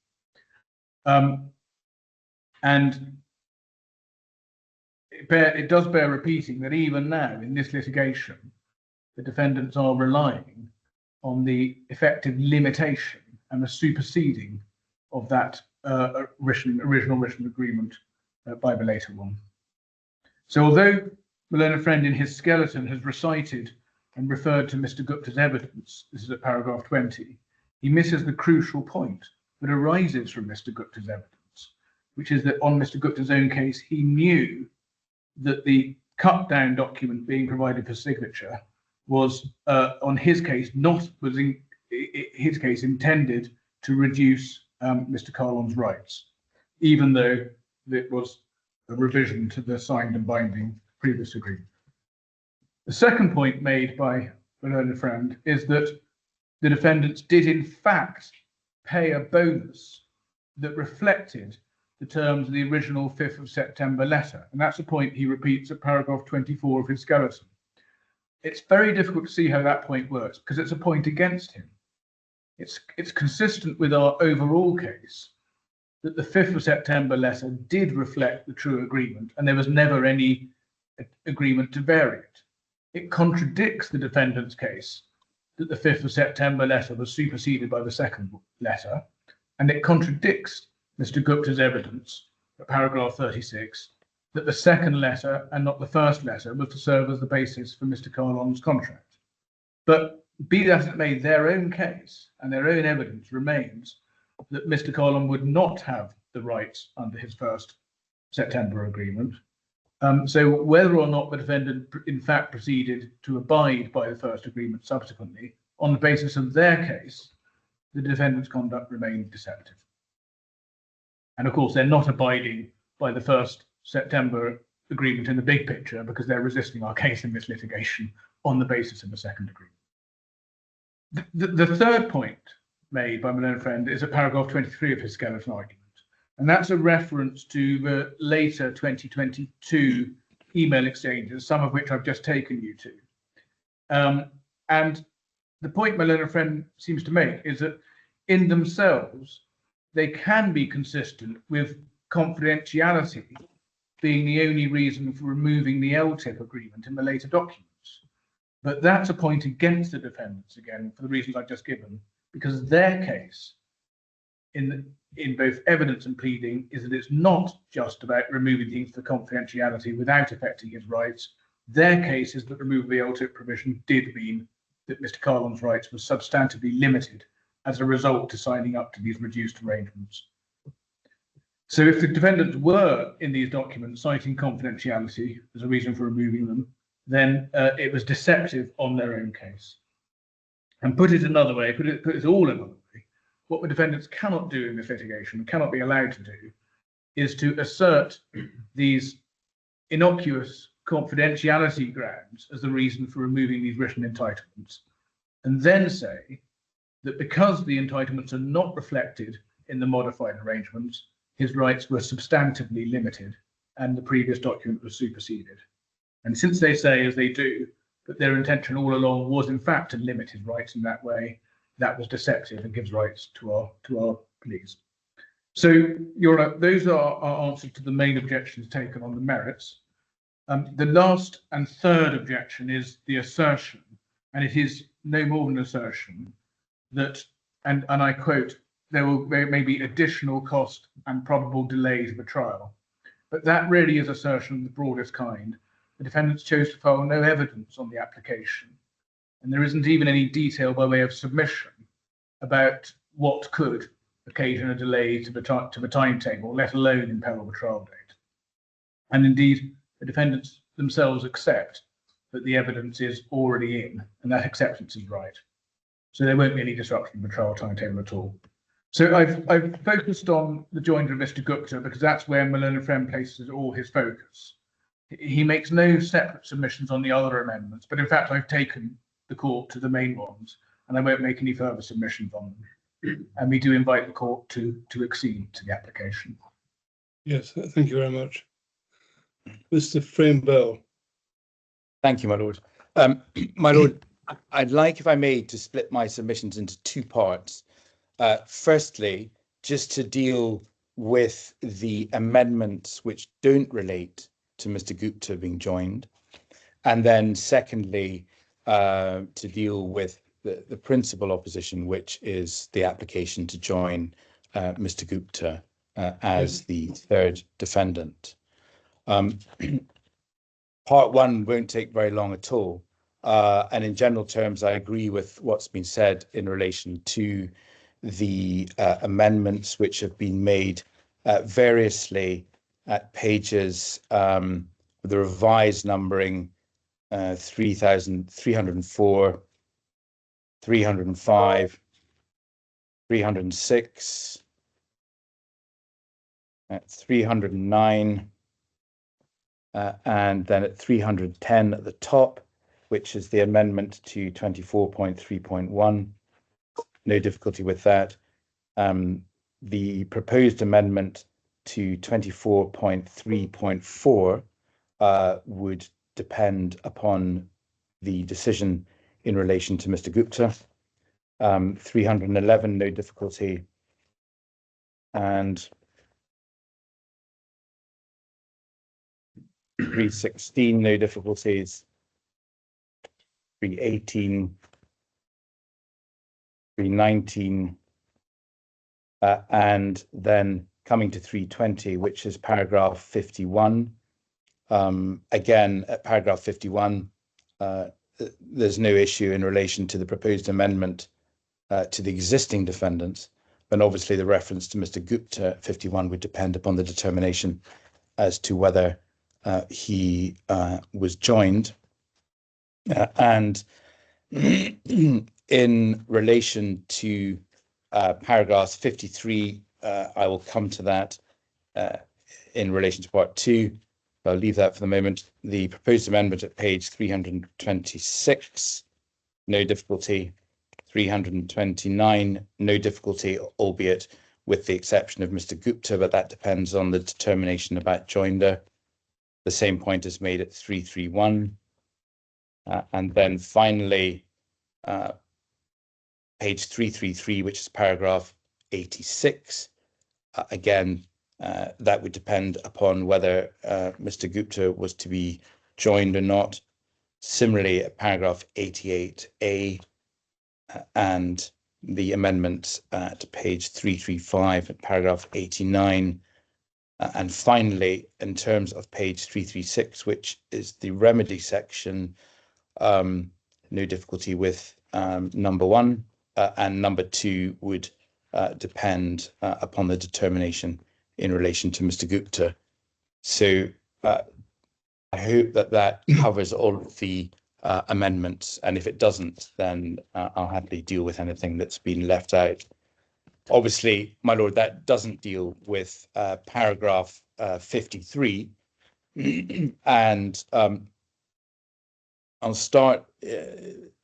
And it does bear repeating that even now in this litigation, the defendants are relying on the effective limitation and the superseding of that original written agreement by the later one. So although the learned friend in his skeleton has recited and referred to Mr. Gupta's evidence, this is at paragraph 20, he misses the crucial point that arises from Mr. Gupta's evidence, which is that on Mr. Gupta's own case, he knew that the cut down document being provided for signature was on his case intended to reduce Mr. Kahlon's rights, even though it was a revision to the signed and binding previous agreement. The second point made by the learned friend is that the defendants did in fact pay a bonus that reflected the terms of the original 5th of September letter. And that's a point he repeats at paragraph 24 of his skeleton. It's very difficult to see how that point works because it's a point against him. It's consistent with our overall case that the 5th of September letter did reflect the true agreement and there was never any agreement to vary it. It contradicts the defendant's case that the 5th of September letter was superseded by the second letter, and it contradicts Mr. Gupta's evidence at paragraph 36 that the second letter and not the first letter was to serve as the basis for Mr. Kahlon's contract. But be that as it may, their own case and their own evidence remains that Mr. Kahlon would not have the rights under his first September agreement. So whether or not the defendant in fact proceeded to abide by the first agreement subsequently, on the basis of their case, the defendant's conduct remained deceptive. And of course, they're not abiding by the first September agreement in the big picture because they're resisting our case in this litigation on the basis of the second agreement. The third point made by my learned friend is at paragraph 23 of his skeleton argument. And that's a reference to the later 2022 email exchanges, some of which I've just taken you to. And the point my learned friend seems to make is that in themselves, they can be consistent with confidentiality being the only reason for removing the LTIP agreement in the later documents. But that's a point against the defendants, again, for the reasons I've just given, because their case in both evidence and pleading is that it's not just about removing things for confidentiality without affecting his rights. Their case is that removal of the LTIP provision did mean that Mr. Kahlon's rights were substantively limited as a result to signing up to these reduced arrangements. So if the defendants were in these documents citing confidentiality as a reason for removing them, then it was deceptive on their own case. And put it another way, put it all another way, what the defendants cannot do in this litigation, cannot be allowed to do, is to assert these innocuous confidentiality grounds as the reason for removing these written entitlements, and then say that because the entitlements are not reflected in the modified arrangements, his rights were substantively limited and the previous document was superseded. And since they say, as they do, that their intention all along was in fact to limit his rights in that way, that was deceptive and gives rights to our pleas. So, Your Honour, those are our answers to the main objections taken on the merits. The last and third objection is the assertion, and it is no more than an assertion, that, and I quote, there may be additional cost and probable delay to the trial. But that really is assertion of the broadest kind. The defendants chose to file no evidence on the application, and there isn't even any detail by way of submission about what could occasion a delay to the timetable, let alone imperil the trial date. And indeed, the defendants themselves accept that the evidence is already in, and that acceptance is right. So there won't be any disruption of the trial timetable at all. So I've focused on the joinder of Mr. Gupta because that's where my learned friend places all his focus. He makes no separate submissions on the other amendments, but in fact I've taken the court to the main ones, and I won't make any further submissions on them. And we do invite the court to accede to the application. Yes, thank you very much. Mr. Frame Bell. Thank you, my lord. My lord, I'd like, if I may, to split my submissions into two parts. Firstly, just to deal with the amendments which don't relate to Mr. Gupta being joined. And then secondly, to deal with the principal opposition, which is the application to join Mr. Gupta as the third defendant. Part one won't take very long at all. And in general terms, I agree with what's been said in relation to the amendments which have been made variously at pages, the revised numbering 3,304, 305, 306, 309, and then at 310 at the top, which is the amendment to 24.3.1. No difficulty with that. The proposed amendment to 24.3.4 would depend upon the decision in relation to Mr. Gupta. 311, no difficulty. And 316, no difficulties. 318, 319, and then coming to 320, which is paragraph 51. Again, at paragraph 51, there's no issue in relation to the proposed amendment to the existing defendants, but obviously the reference to Mr. Gupta 51 would depend upon the determination as to whether he was joined. And in relation to paragraphs 53, I will come to that in relation to part two. I'll leave that for the moment. The proposed amendment at page 326, no difficulty. 329, no difficulty, albeit with the exception of Mr. Gupta, but that depends on the determination about joinder. The same point is made at 331. And then finally, page 333, which is paragraph 86. Again, that would depend upon whether Mr. Gupta was to be joined or not. Similarly, at paragraph 88A, and the amendments to page 335 and paragraph 89. And finally, in terms of page 336, which is the remedy section, no difficulty with number one, and number two would depend upon the determination in relation to Mr. Gupta. So I hope that that covers all of the amendments, and if it doesn't, then I'll happily deal with anything that's been left out. Obviously, my lord, that doesn't deal with paragraph 53, and I'll start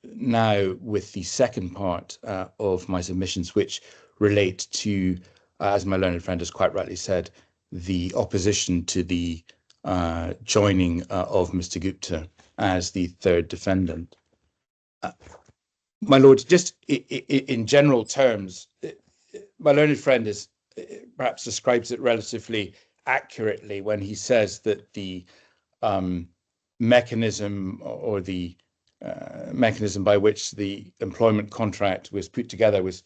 now with the second part of my submissions, which relate to, as my learned friend has quite rightly said, the opposition to the joining of Mr. Gupta as the third defendant. My lord, just in general terms, my learned friend is perhaps describes it relatively accurately when he says that the mechanism or the mechanism by which the employment contract was put together was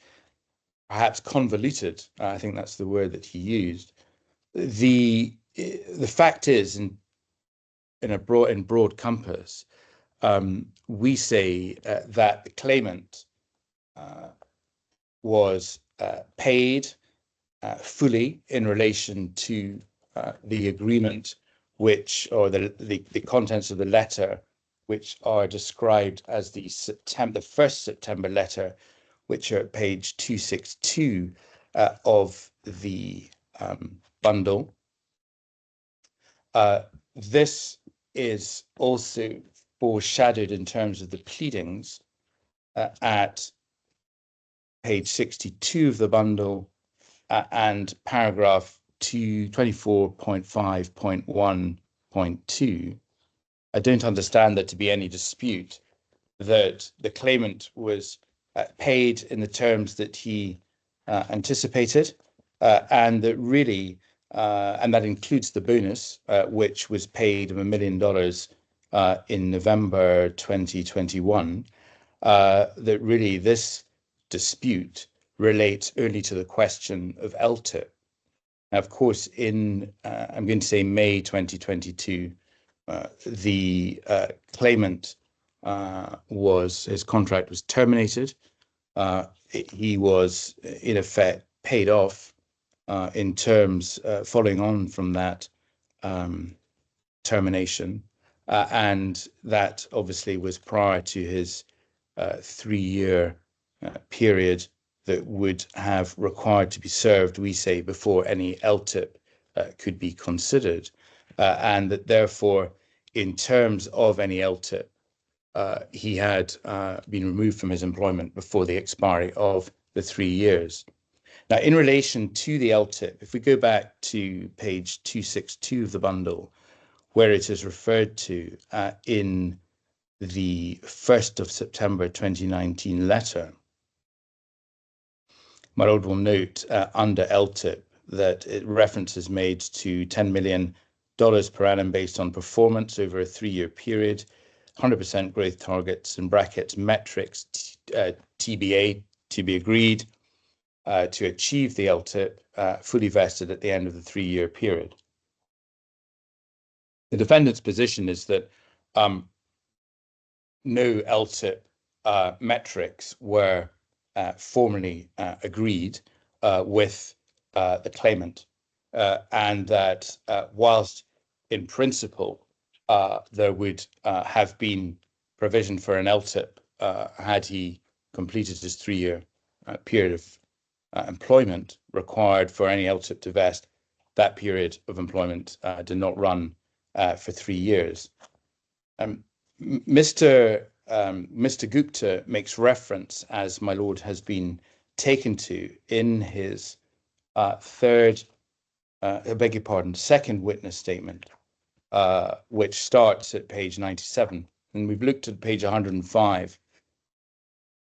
perhaps convoluted. I think that's the word that he used. The fact is, in broad compass, we say that the claimant was paid fully in relation to the agreement, which, or the contents of the letter, which are described as the 1st September letter, which are at page 262 of the bundle. This is also foreshadowed in terms of the pleadings at page 62 of the bundle and paragraph 24.5.1.2, I don't understand there to be any dispute that the claimant was paid in the terms that he anticipated, and that really, and that includes the bonus, which was paid of $1 million in November 2021, that really this dispute relates only to the question of LTIP. Now, of course, in, I'm going to say May 2022, the claimant his contract was terminated. He was in effect paid off in terms following on from that termination, and that obviously was prior to his 3-year period that would have required to be served, we say, before any LTIP could be considered, and that therefore, in terms of any LTIP, he had been removed from his employment before the expiry of the 3 years. Now, in relation to the LTIP, if we go back to page 262 of the bundle, where it is referred to in the 1st of September 2019 letter, my lord will note under LTIP that reference is made to $10 million per annum based on performance over a 3-year period, 100% growth targets, in brackets, metrics, TBA, to be agreed, to achieve the LTIP fully vested at the end of the 3-year period. The defendant's position is that no LTIP metrics were formally agreed with the claimant, and that whilst in principle there would have been provision for an LTIP had he completed his 3-year period of employment required for any LTIP to vest, that period of employment did not run for 3 years. Mr. Gupta makes reference, as my lord has been taken to in his second witness statement, which starts at page 97. And we've looked at page 105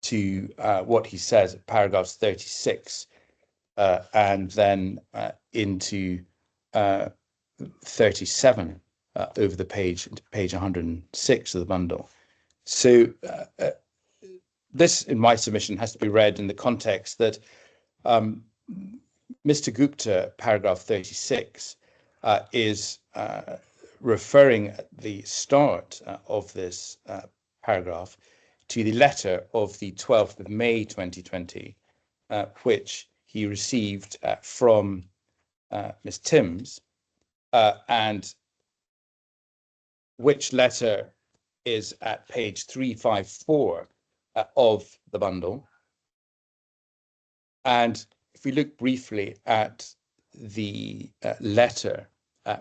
to what he says at paragraphs 36 and then into 37 over the page, into page 106 of the bundle. So this, in my submission, has to be read in the context that Mr. Gupta, paragraph 36, is referring at the start of this paragraph to the letter of the 12th of May 2020, which he received from Ms. Timms, and which letter is at page 354 of the bundle. And if we look briefly at the letter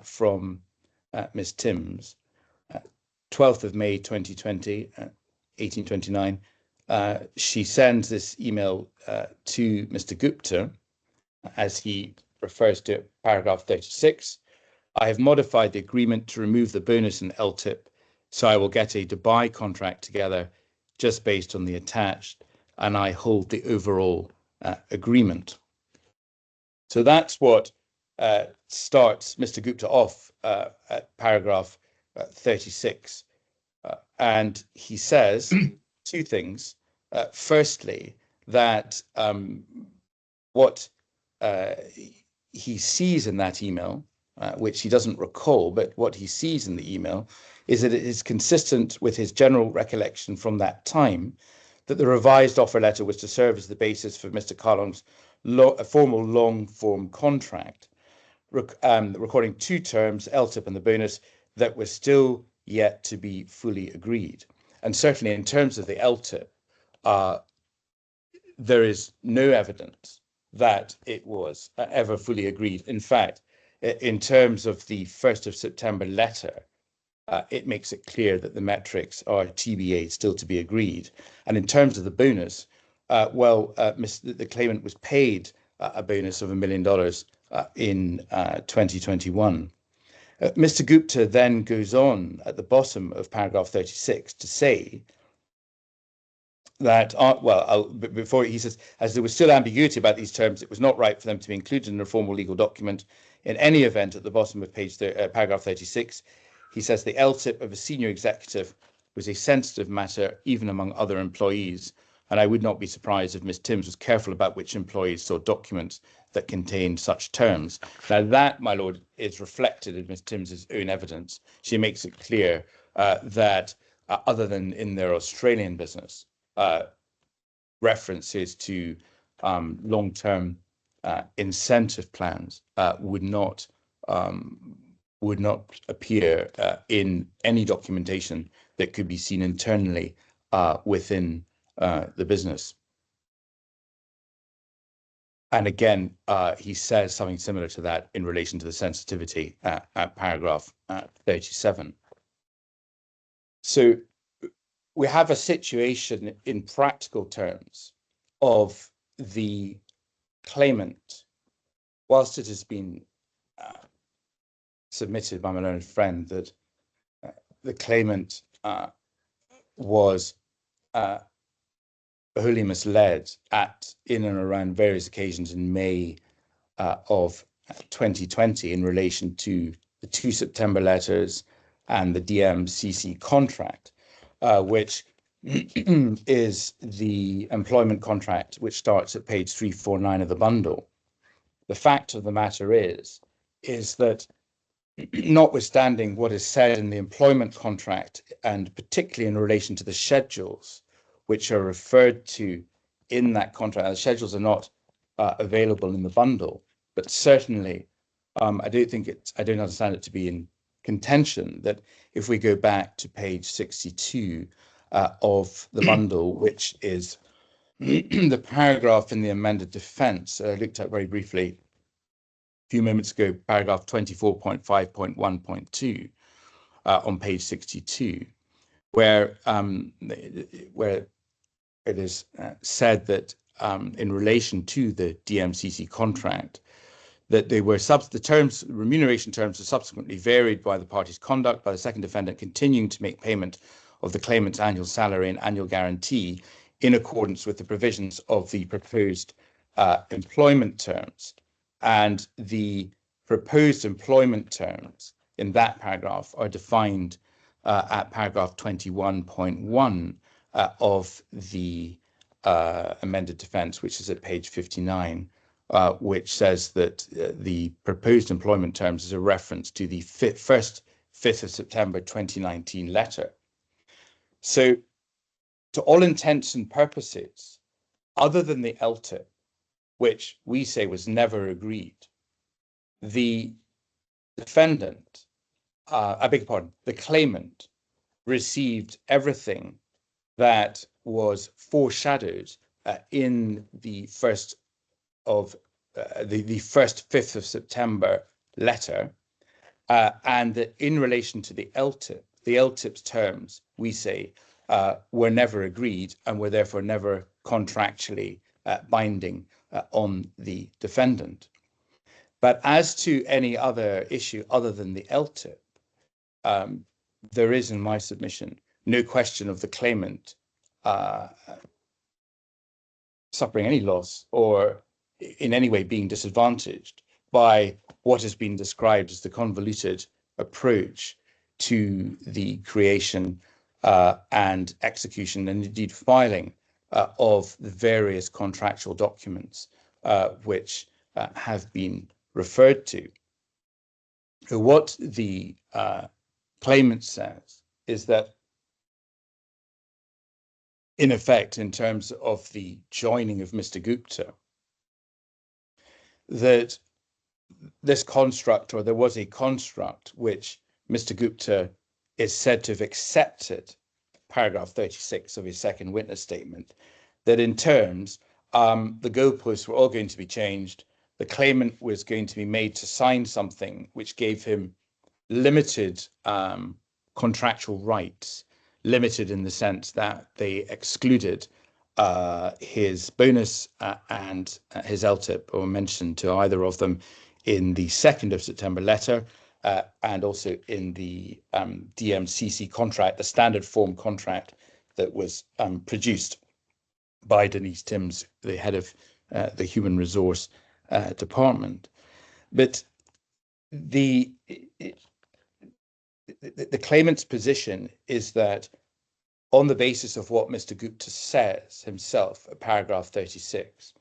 from Ms. Timms, 12th of May 2020, 1829, she sends this email to Mr. Gupta, as he refers to paragraph 36. I have modified the agreement to remove the bonus and LTIP, so I will get a Dubai contract together just based on the attached, and I hold the overall agreement. So that's what starts Mr. Gupta off at paragraph 36. And he says two things. Firstly, that what he sees in that email, which he doesn't recall, but what he sees in the email is that it is consistent with his general recollection from that time that the revised offer letter was to serve as the basis for Mr. Kahlon's formal long-form contract, recording 2 terms, LTIP and the bonus, that was still yet to be fully agreed. And certainly in terms of the LTIP, there is no evidence that it was ever fully agreed. In fact, in terms of the 1st of September letter, it makes it clear that the metrics are TBA, still to be agreed. And in terms of the bonus, the claimant was paid a bonus of $1 million in 2021. Mr. Gupta then goes on at the bottom of paragraph 36 to say that, before he says, as there was still ambiguity about these terms, it was not right for them to be included in a formal legal document. In any event, at the bottom of paragraph 36, he says the LTIP of a senior executive was a sensitive matter, even among other employees. And I would not be surprised if Ms. Timms was careful about which employees saw documents that contained such terms. Now that, my lord, is reflected in Ms. Timms's own evidence. She makes it clear that other than in their Australian business, references to long-term incentive plans would not appear in any documentation that could be seen internally within the business. And again, he says something similar to that in relation to the sensitivity at paragraph 37. So we have a situation in practical terms of the claimant, whilst it has been submitted by my learned friend that the claimant was wholly misled in and around various occasions in May of 2020 in relation to the 2 September letters and the DMCC contract, which is the employment contract, which starts at page 349 of the bundle. The fact of the matter is that notwithstanding what is said in the employment contract, and particularly in relation to the schedules, which are referred to in that contract, the schedules are not available in the bundle, but certainly I don't understand it to be in contention that if we go back to page 62 of the bundle, which is the paragraph in the amended defence, I looked at very briefly a few moments ago, paragraph 24.5.1.2 on page 62, where it is said that in relation to the DMCC contract, that they were remuneration terms are subsequently varied by the party's conduct, by the second defendant continuing to make payment of the claimant's annual salary and annual guarantee in accordance with the provisions of the proposed employment terms. And the proposed employment terms in that paragraph are defined at paragraph 21.1 of the amended defence, which is at page 59, which says that the proposed employment terms is a reference to the 5th of September 2019 letter. So to all intents and purposes, other than the LTIP, which we say was never agreed, the defendant, I beg your pardon, the claimant received everything that was foreshadowed in the first 5th of September letter, and that in relation to the LTIP's terms, we say, were never agreed and were therefore never contractually binding on the defendant. But as to any other issue other than the LTIP, there is, in my submission, no question of the claimant suffering any loss or in any way being disadvantaged by what has been described as the convoluted approach to the creation and execution and indeed filing of the various contractual documents which have been referred to. What the claimant says is that, in effect, in terms of the joining of Mr. Gupta, that this construct, or there was a construct which Mr. Gupta is said to have accepted, paragraph 36 of his second witness statement, that in terms, the goalposts were all going to be changed. The claimant was going to be made to sign something which gave him limited contractual rights, limited in the sense that they excluded his bonus and his LTIP were mentioned to either of them in the 2nd of September letter and also in the DMCC contract, the standard form contract that was produced by Denise Timms, the head of the Human Resource Department. But the claimant's position is that on the basis of what Mr. Gupta says himself at paragraph 36,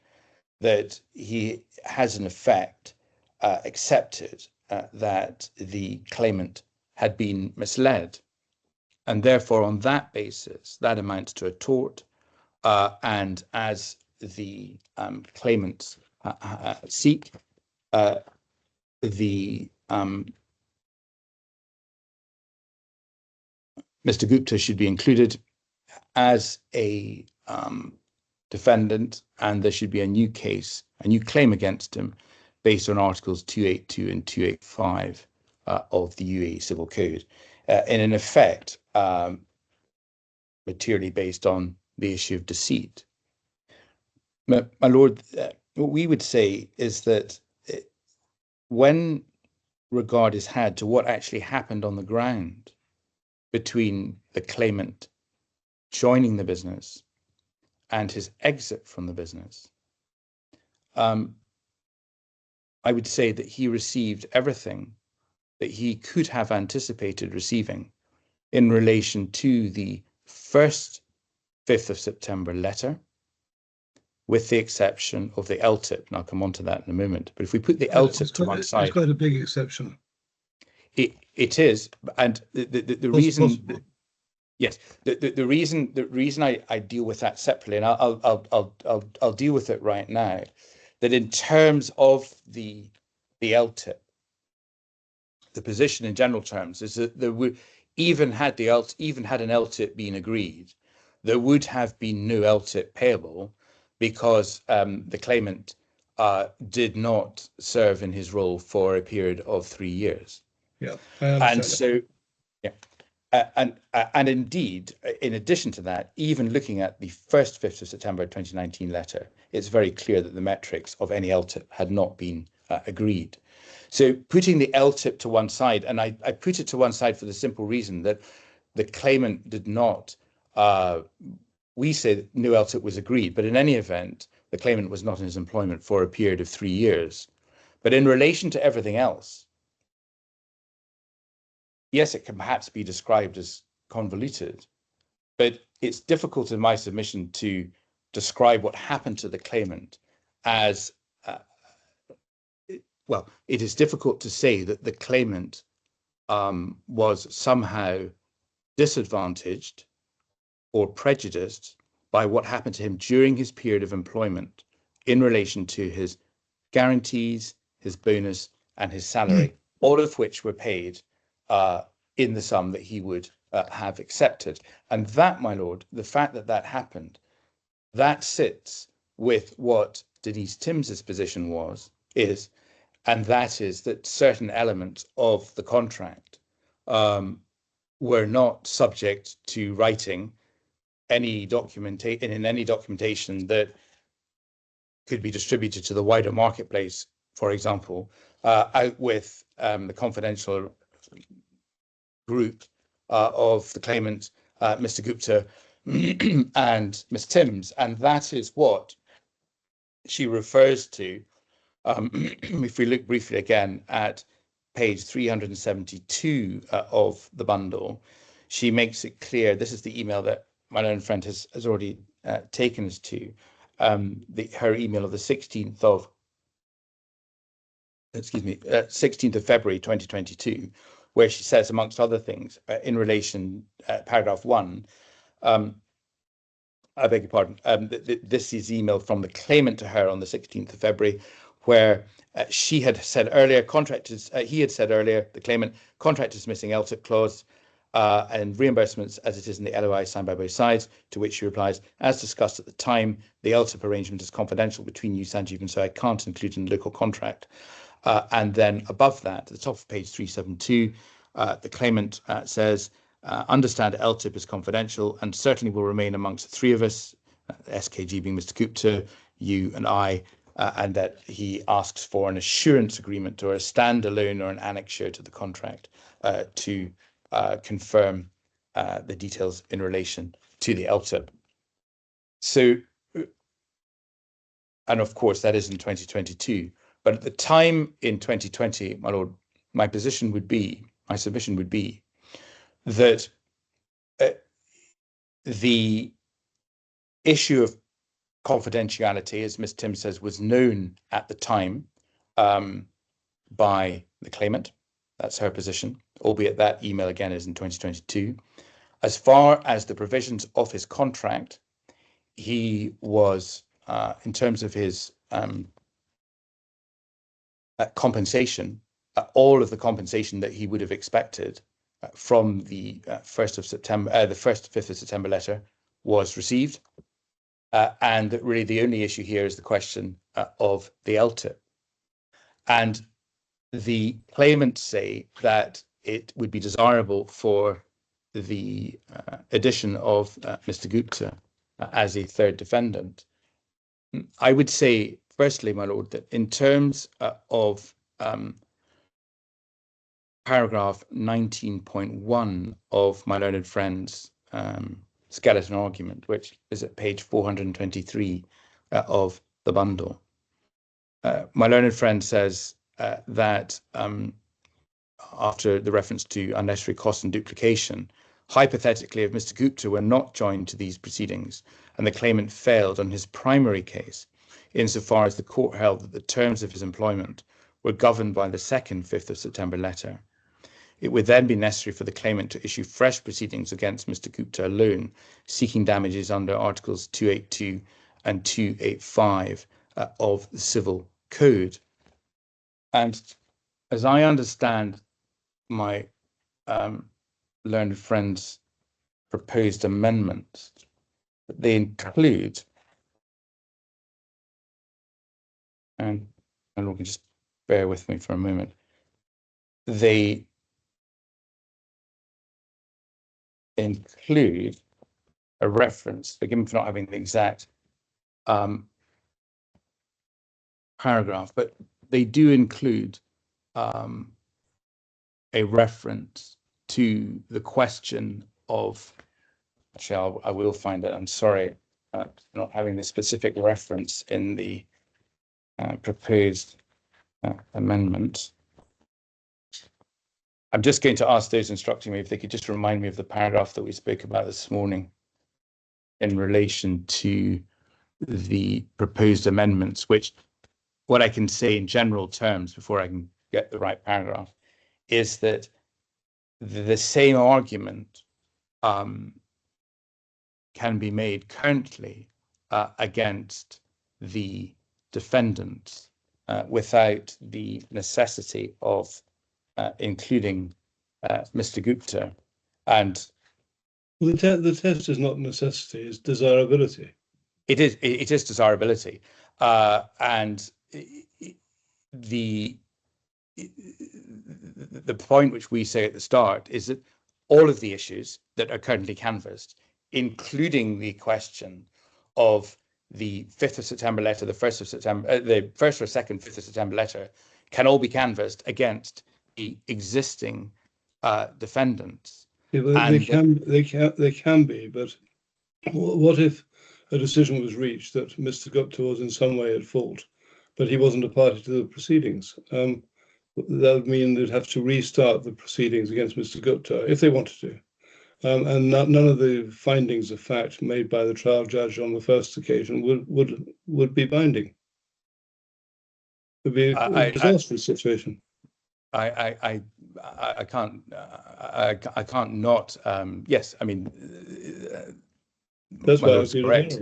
that he has in effect accepted that the claimant had been misled. And therefore, on that basis, that amounts to a tort. And as the claimants seek, Mr. Gupta should be included as a defendant, and there should be a new case, a new claim against him based on Articles 282 and 285 of the UAE Civil Code, and in effect, materially based on the issue of deceit. My Lord, what we would say is that when regard is had to what actually happened on the ground between the claimant joining the business and his exit from the business, I would say that he received everything that he could have anticipated receiving in relation to the first 5th of September letter, with the exception of the LTIP. And I'll come on to that in a moment. But if we put the LTIP to one side... It's quite a big exception. It is. And the reason... Yes, the reason I deal with that separately, and I'll deal with it right now, that in terms of the LTIP, the position in general terms is that there would, even had an LTIP been agreed, there would have been no LTIP payable because the claimant did not serve in his role for a period of 3 years. Yeah, I understand. And so, yeah. And indeed, in addition to that, even looking at the first 5th of September 2019 letter, it's very clear that the metrics of any LTIP had not been agreed. So putting the LTIP to one side, and I put it to one side for the simple reason that the claimant did not, we say that no LTIP was agreed, but in any event, the claimant was not in his employment for a period of 3 years. But in relation to everything else, yes, it can perhaps be described as convoluted, but it's difficult in my submission to describe what happened to the claimant as, well, it is difficult to say that the claimant was somehow disadvantaged or prejudiced by what happened to him during his period of employment in relation to his guarantees, his bonus, and his salary, all of which were paid in the sum that he would have accepted. And that, my lord, the fact that that happened, that sits with what Denise Timms's position is, and that is that certain elements of the contract were not subject to writing in any documentation that could be distributed to the wider marketplace, for example, out with the confidential group of the claimant, Mr. Gupta and Ms. Timms, and that is what she refers to. If we look briefly again at page 372 of the bundle, she makes it clear, this is the email that my own friend has already taken us to, her email of the 16th of February 2022, where she says, amongst other things, in relation, paragraph 1, I beg your pardon, this is email from the claimant to her on the 16th of February, where he had said earlier, the claimant, contract is missing LTIP clause and reimbursements as it is in the LOI signed by both sides, to which she replies, as discussed at the time, the LTIP arrangement is confidential between you, Sanjeev, and so I can't include in the local contract. And then above that, at the top of page 372, the claimant says, understand LTIP is confidential and certainly will remain amongst the three of us SKG being Mr. Gupta, you and I, and that he asks for an assurance agreement or a standalone or an annexure to the contract to confirm the details in relation to the LTIP. So, and of course, that is in 2022. But at the time in 2020, my lord, my submission would be that the issue of confidentiality, as Ms. Tim says, was known at the time by the claimant. That's her position, albeit that email again is in 2022. As far as the provisions of his contract, he was, in terms of his compensation, all of the compensation that he would have expected from the 1st of September, the 1st to 5th of September letter was received. And really the only issue here is the question of the LTIP. And the claimants say that it would be desirable for the addition of Mr. Gupta as a third defendant. I would say, firstly, my lord, that in terms of paragraph 19.1 of my learned friend's skeleton argument, which is at page 423 of the bundle. My learned friend says that after the reference to unnecessary cost and duplication, hypothetically, if Mr. Gupta were not joined to these proceedings and the claimant failed on his primary case, insofar as the court held that the terms of his employment were governed by the second 5th of September letter, it would then be necessary for the claimant to issue fresh proceedings against Mr. Gupta alone, seeking damages under Articles 282 and 285 of the Civil Code. And as I understand my learned friend's proposed amendments, they include, and you can just bear with me for a moment, they include a reference, forgive me for not having the exact paragraph, but they do include a reference to the question of, actually I will find it, I'm sorry for not having the specific reference in the proposed amendment. I'm just going to ask those instructing me if they could just remind me of the paragraph that we spoke about this morning in relation to the proposed amendments, which what I can say in general terms before I can get the right paragraph is that the same argument can be made currently against the defendants without the necessity of including Mr. Gupta. And the test is not necessity, it's desirability. It is desirability. And the point which we say at the start is that all of the issues that are currently canvassed, including the question of the 5th of September letter, the 1st of September, the 1st or 2nd, 5th of September letter, can all be canvassed against the existing defendants. Yeah, they can be, but what if a decision was reached that Mr. Gupta was in some way at fault, but he wasn't a party to the proceedings? That would mean they'd have to restart the proceedings against Mr. Gupta if they wanted to. And none of the findings of fact made by the trial judge on the first occasion would be binding. It would be a disastrous situation. I can't not. Yes, I mean that's why it's correct.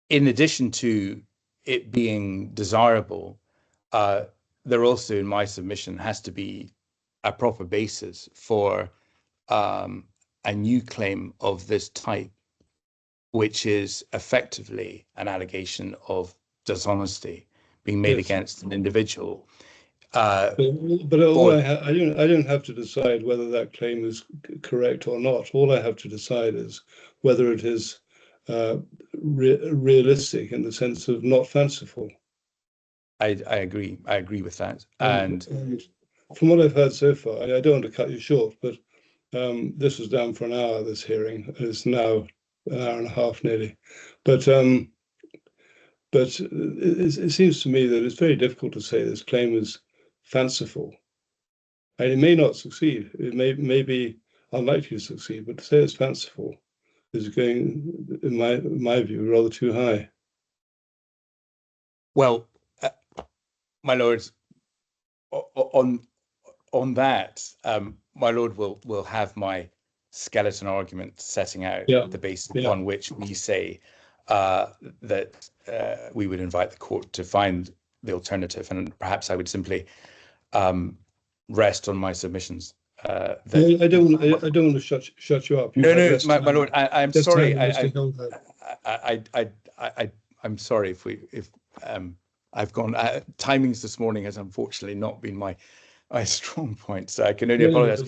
In addition to it being desirable, there also, in my submission, has to be a proper basis for a new claim of this type, which is effectively an allegation of dishonesty being made against an individual. But all I don't have to decide whether that claim is correct or not. All I have to decide is whether it is realistic in the sense of not fanciful. I agree. I agree with that. And from what I've heard so far, I don't want to cut you short, but this was down for an hour, this hearing. It's now an hour and a half nearly. But it seems to me that it's very difficult to say this claim is fanciful. And it may not succeed. It may be unlikely to succeed, but to say it's fanciful is going, in my view, rather too high. Well, my lords, on that, my lord will have my skeleton argument setting out the basis upon which we say that we would invite the court to find the alternative, and perhaps I would simply rest on my submissions. I don't want to shut you up. No, my lord. I'm sorry. I'm sorry if I've gone. Timings this morning has unfortunately not been my strong point, so I can only apologize.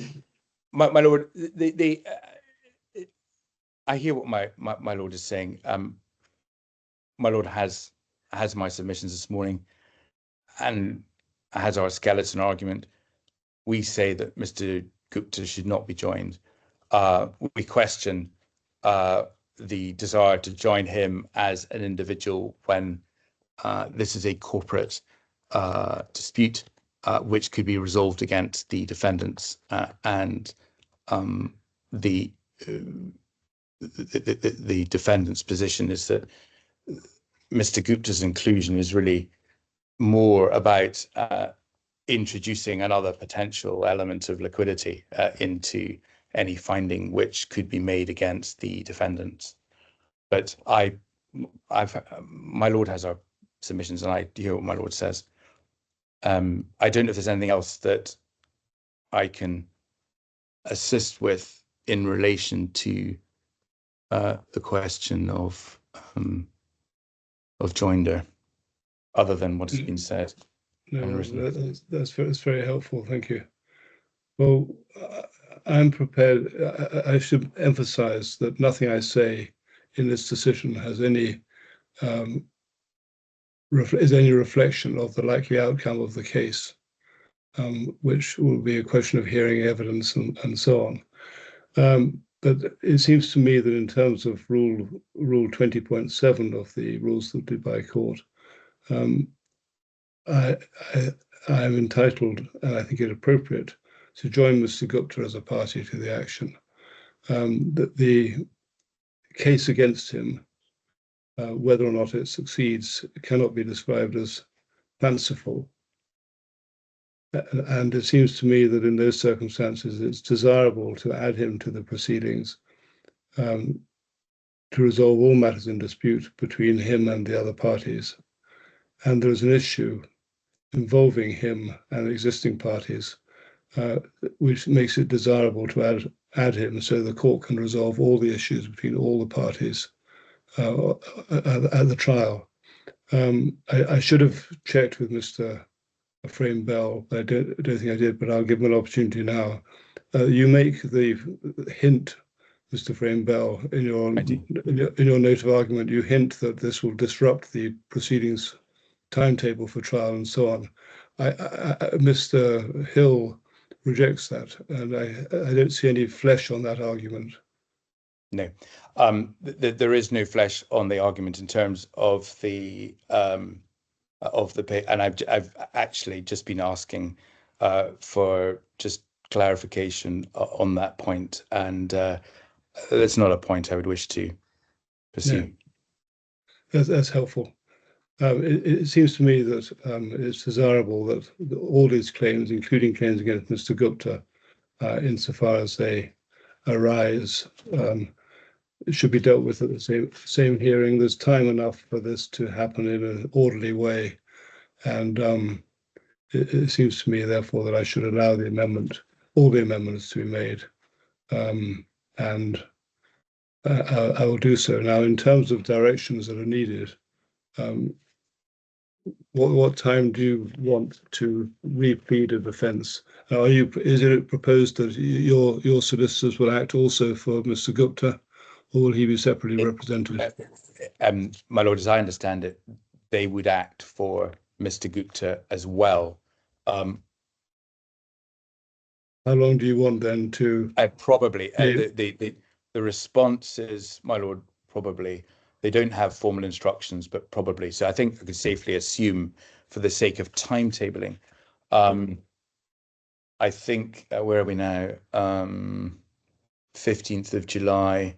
My lord, I hear what my lord is saying. My lord has my submissions this morning, and has our skeleton argument. We say that Mr. Gupta should not be joined. We question the desire to join him as an individual when this is a corporate dispute which could be resolved against the defendants, and the defendant's position is that Mr. Gupta's inclusion is really more about introducing another potential element of liquidity into any finding which could be made against the defendants. But my lord has our submissions, and I hear what my lord says. I don't know if there's anything else that I can assist with in relation to the question of joinder, other than what has been said. No, that's very helpful. Thank you. Well, I'm prepared. I should emphasize that nothing I say in this decision has any reflection of the likely outcome of the case, which will be a question of hearing evidence and so on. But it seems to me that in terms of Rule 20.7 of the rules of the Dubai Court, I am entitled, and I think it appropriate, to join Mr. Gupta as a party to the action. That the case against him, whether or not it succeeds, cannot be described as fanciful. And it seems to me that in those circumstances, it's desirable to add him to the proceedings to resolve all matters in dispute between him and the other parties. And there is an issue involving him and existing parties, which makes it desirable to add him so the court can resolve all the issues between all the parties at the trial. I should have checked with Mr. Frame Bell. I don't think I did, but I'll give him an opportunity now. You make the hint, Mr. Frame Bell, in your note of argument, you hint that this will disrupt the proceedings timetable for trial and so on. Mr. Hill rejects that, and I don't see any flesh on that argument. No, there is no flesh on the argument in terms of the pay, and I've actually just been asking for just clarification on that point, and that's not a point I would wish to pursue. No. That's helpful. It seems to me that it's desirable that all these claims, including claims against Mr. Gupta, insofar as they arise, should be dealt with at the same hearing. There's time enough for this to happen in an orderly way, and it seems to me, therefore, that I should allow all the amendments to be made, and I will do so. Now, in terms of directions that are needed, what time do you want to replead a defence? Is it proposed that your solicitors will act also for Mr. Gupta, or will he be separately represented? My lord, as I understand it, they would act for Mr. Gupta as well. How long do you want then to? Probably the response is, my lord, probably. They don't have formal instructions, but probably. So I think I could safely assume, for the sake of timetabling, I think where are we now? 15th of July.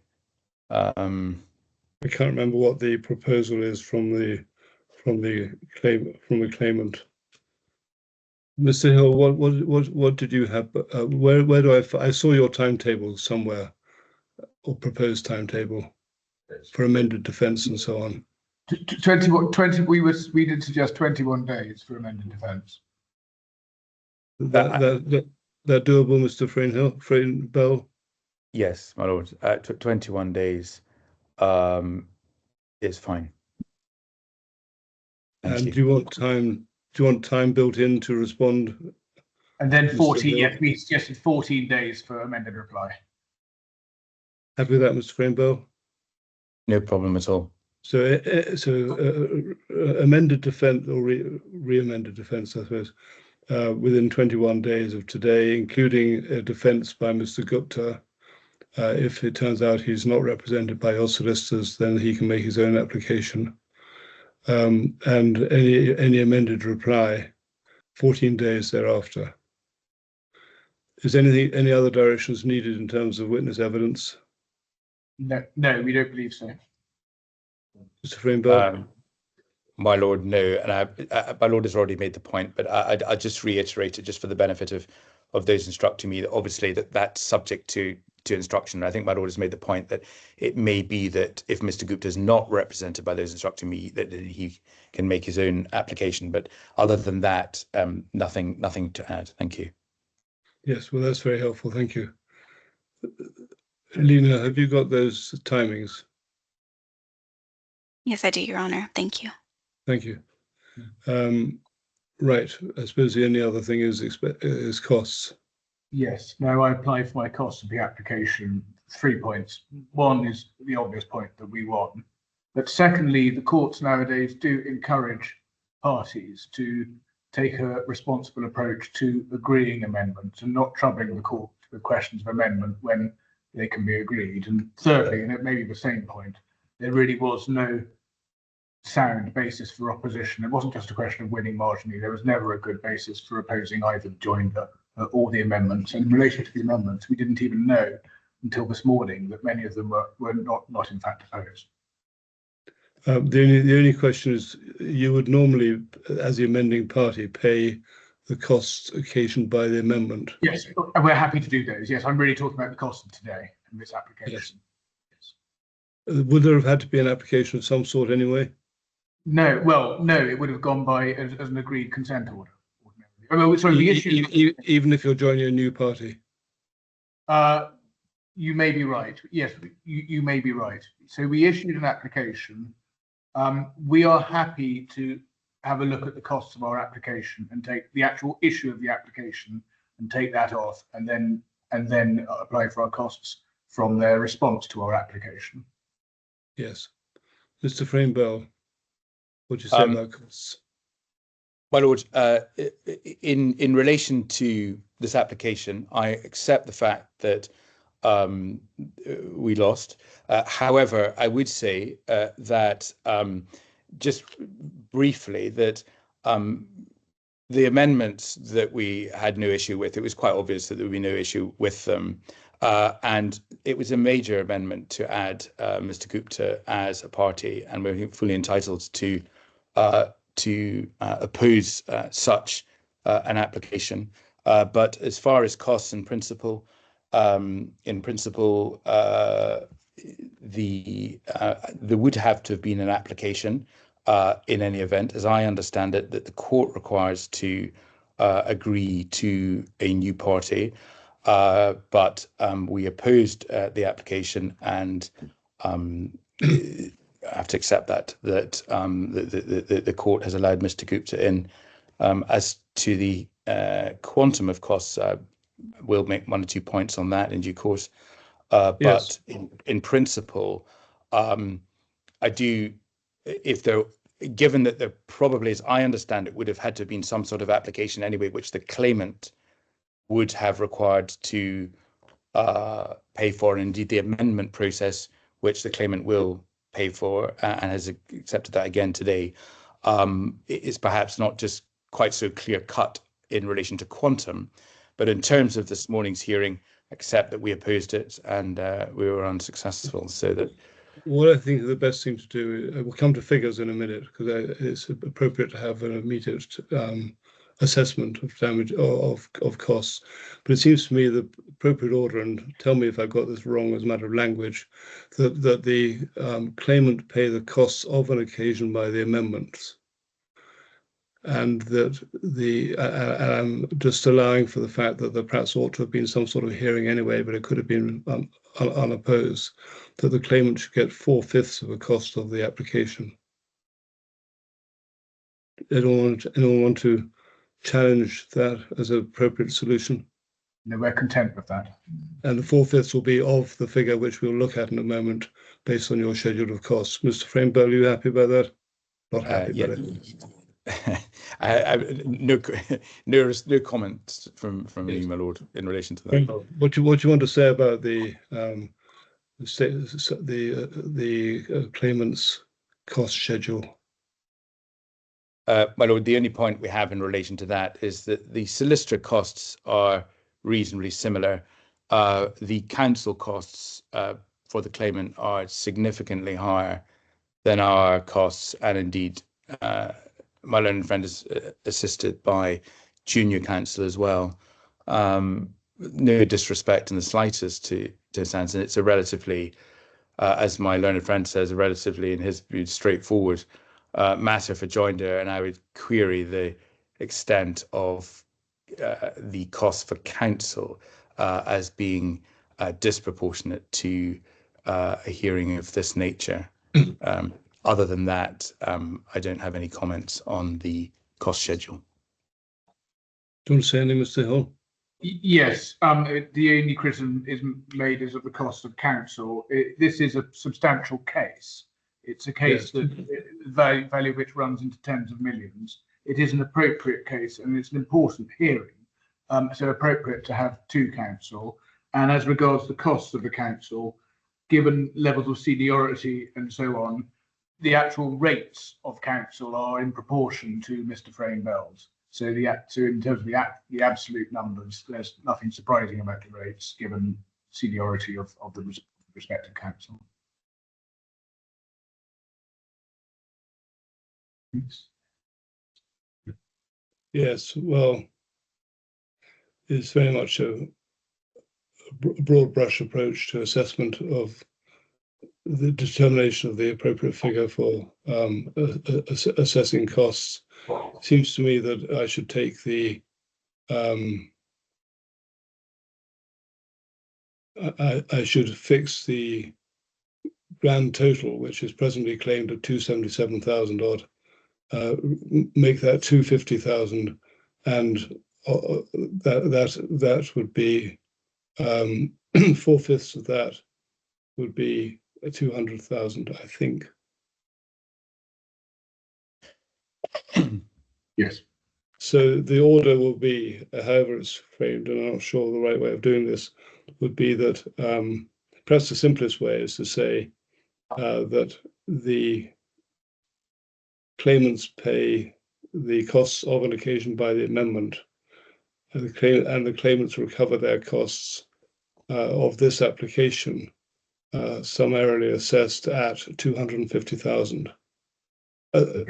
I can't remember what the proposal is from the claimant. Mr. Hill, what did you have? Where do I saw your timetable somewhere, or proposed timetable for amended defence and so on. 20. We did suggest 21 days for amended defence. That doable, Mr. Frayne Bell? Yes, my lord. 21 days is fine. And do you want time built in to respond? And then 14. Yes, we suggested 14 days for amended reply. Happy with that, Mr. Frayne Bell? No problem at all. So amended defence, or re-amended defence, I suppose, within 21 days of today, including a defence by Mr. Gupta. If it turns out he's not represented by your solicitors, then he can make his own application. And any amended reply, 14 days thereafter. Is any other directions needed in terms of witness evidence? No, we don't believe so. Mr. Frayne Bell? My lord, no. And my lord has already made the point, but I just reiterate it just for the benefit of those instructing me that obviously that's subject to instruction. I think my lord has made the point that it may be that if Mr. Gupta is not represented by those instructing me, that he can make his own application. But other than that, nothing to add. Thank you. Yes, well, that's very helpful. Thank you. Lena, have you got those timings? Yes, I do, Your Honour. Thank you. Thank you. Right. I suppose the only other thing is costs. Yes. Now I apply for my costs of the application. 3 points. One is the obvious point that we want. But secondly, the courts nowadays do encourage parties to take a responsible approach to agreeing amendments and not troubling the court with questions of amendment when they can be agreed. And thirdly, and it may be the same point, there really was no sound basis for opposition. It wasn't just a question of winning marginally. There was never a good basis for opposing either the joinder or the amendments. And in relation to the amendments, we didn't even know until this morning that many of them were not in fact opposed. The only question is, you would normally, as the amending party, pay the costs occasioned by the amendment. Yes, and we're happy to do those. Yes, I'm really talking about the cost of today and this application. Yes. Would there have had to be an application of some sort anyway? No, well, no, it would have gone by as an agreed consent order. Oh, sorry, the issue. Even if you're joining a new party? You may be right. Yes, you may be right. So we issued an application. We are happy to have a look at the costs of our application and take the actual issue of the application and take that off, and then apply for our costs from their response to our application. Yes. Mr. Frayne Bell, what do you say about costs? My lord, in relation to this application, I accept the fact that we lost. However, I would say that just briefly that the amendments that we had no issue with, it was quite obvious that there would be no issue with them. And it was a major amendment to add Mr. Gupta as a party, and we're fully entitled to oppose such an application. But as far as costs in principle, there would have to have been an application in any event, as I understand it, that the court requires to agree to a new party. But we opposed the application, and have to accept that the court has allowed Mr. Gupta in. As to the quantum of costs, we'll make 1 or 2 points on that in due course. Yes. But in principle, I do, given that there probably, as I understand it, would have had to have been some sort of application anyway, which the claimant would have required to pay for, and indeed the amendment process, which the claimant will pay for and has accepted that again today, is perhaps not just quite so clear cut in relation to quantum, but in terms of this morning's hearing, accept that we opposed it and we were unsuccessful. So that what I think the best thing to do, we'll come to figures in a minute, because it's appropriate to have an immediate assessment of damage of costs. But it seems to me the appropriate order, and tell me if I've got this wrong as a matter of language, that the claimant pay the costs of an occasion by the amendments, and that I'm just allowing for the fact that there perhaps ought to have been some sort of hearing anyway, but it could have been unopposed, that the claimant should get 4/5 of the cost of the application. Anyone want to challenge that as an appropriate solution? No, we're content with that. And the 4/5 will be of the figure which we'll look at in a moment based on your schedule of costs. Mr. Framebell, are you happy about that? Not happy about it. No comments from Yes. you, my lord, in relation to that. What do you want to say about the claimant's cost schedule? My lord, the only point we have in relation to that is that the solicitor costs are reasonably similar. The counsel costs for the claimant are significantly higher than our costs, and indeed my learned friend is assisted by junior counsel as well. No disrespect in the slightest to Sanson. It's a relatively, as my learned friend says, a relatively, in his view, straightforward matter for joinder, and I would query the extent of the cost for counsel as being disproportionate to a hearing of this nature. Other than that, I don't have any comments on the cost schedule. Do you want to say anything, Mr. Hill? Yes, the only criticism is made is of the cost of counsel. This is a substantial case. It's a case that the value of which runs into tens of millions. It is an appropriate case and it's an important hearing, so appropriate to have 2 counsel. And as regards the costs of the counsel, given levels of seniority and so on, the actual rates of counsel are in proportion to Mr. Framebell's. So in terms of the absolute numbers, there's nothing surprising about the rates given seniority of the respective counsel. Yes, well, it's very much a broad brush approach to assessment of the determination of the appropriate figure for assessing costs. It seems to me that I should take the I should fix the grand total, which is presently claimed at 277,000 odd, make that 250,000, and that would be 4/5 of that would be 200,000, I think. Yes. So the order will be, however it's framed, and I'm not sure the right way of doing this, would be that perhaps the simplest way is to say that the claimants pay the costs of an occasion by the amendment, and the claimants recover their costs of this application, summarily assessed at 250,000.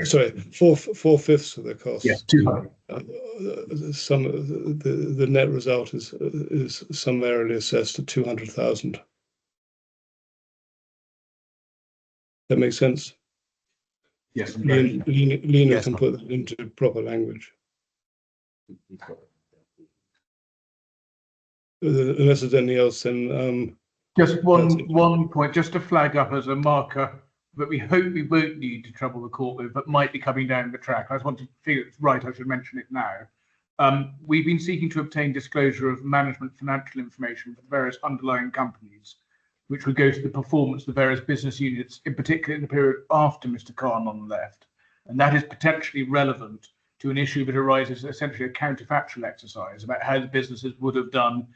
Sorry, 4/5 of the costs. Yes, 200. The net result is summarily assessed at 200,000. That makes sense? Yes. Lena Yes, can put that into proper language. Unless there's anything else, then Just one point, just to flag up as a marker but we hope we won't need to trouble the court with, but might be coming down the track. I just want to feel it's right, I should mention it now. We've been seeking to obtain disclosure of management financial information for the various underlying companies, which would go to the performance of the various business units, in particular in the period after Mr. Kahlon left. And that is potentially relevant to an issue that arises, essentially a counterfactual exercise about how the businesses would have done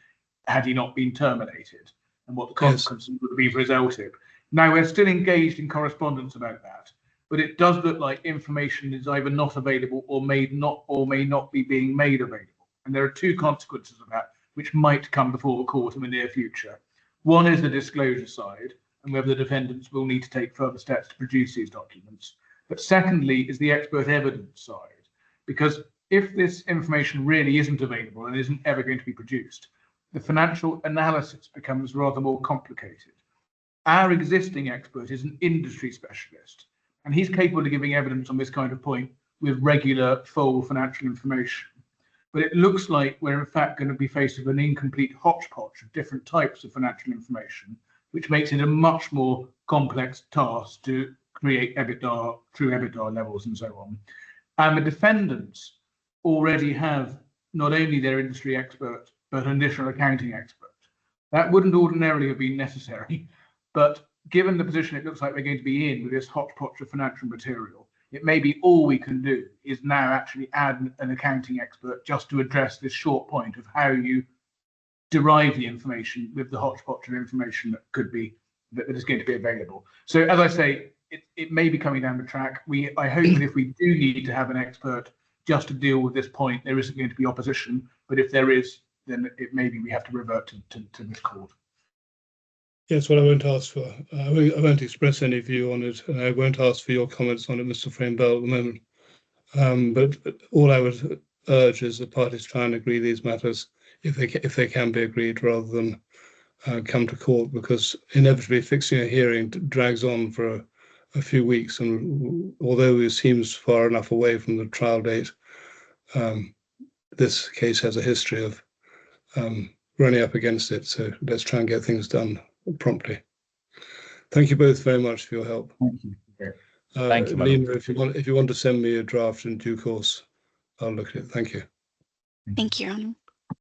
had he not been terminated, and what the consequences would be for his LTIP. Now, we're still engaged in correspondence about that, but it does look like information is either not available or may not be being made available. And there are two consequences of that, which might come before the court in the near future. One is the disclosure side, and whether the defendants will need to take further steps to produce these documents. But secondly is the expert evidence side, because if this information really isn't available and isn't ever going to be produced, the financial analysis becomes rather more complicated. Our existing expert is an industry specialist, and he's capable of giving evidence on this kind of point with regular, full financial information. But it looks like we're in fact going to be faced with an incomplete hodgepodge of different types of financial information, which makes it a much more complex task to create EBITDA, true EBITDA levels and so on. And the defendants already have not only their industry expert, but an additional accounting expert. That wouldn't ordinarily have been necessary, but given the position it looks like we're going to be in with this hodgepodge of financial material, it may be all we can do is now actually add an accounting expert just to address this short point of how you derive the information with the hodgepodge of information that could be, that is going to be available. So as I say, it may be coming down the track. I hope that if we do need to have an expert just to deal with this point, there isn't going to be opposition, but if there is, then it maybe we have to revert to this court. Yes, well, I won't ask for, I won't express any view on it, and I won't ask for your comments on it, Mr. Frame-Bell, at the moment. But all I would urge is the parties try and agree these matters if they can be agreed, rather than come to court, because inevitably fixing a hearing drags on for a few weeks, and although it seems far enough away from the trial date, this case has a history of running up against it. So let's try and get things done promptly. Thank you both very much for your help. Thank you. Thank you, Lena, if you want to send me a draft in due course, I'll look at it. Thank you. Thank you.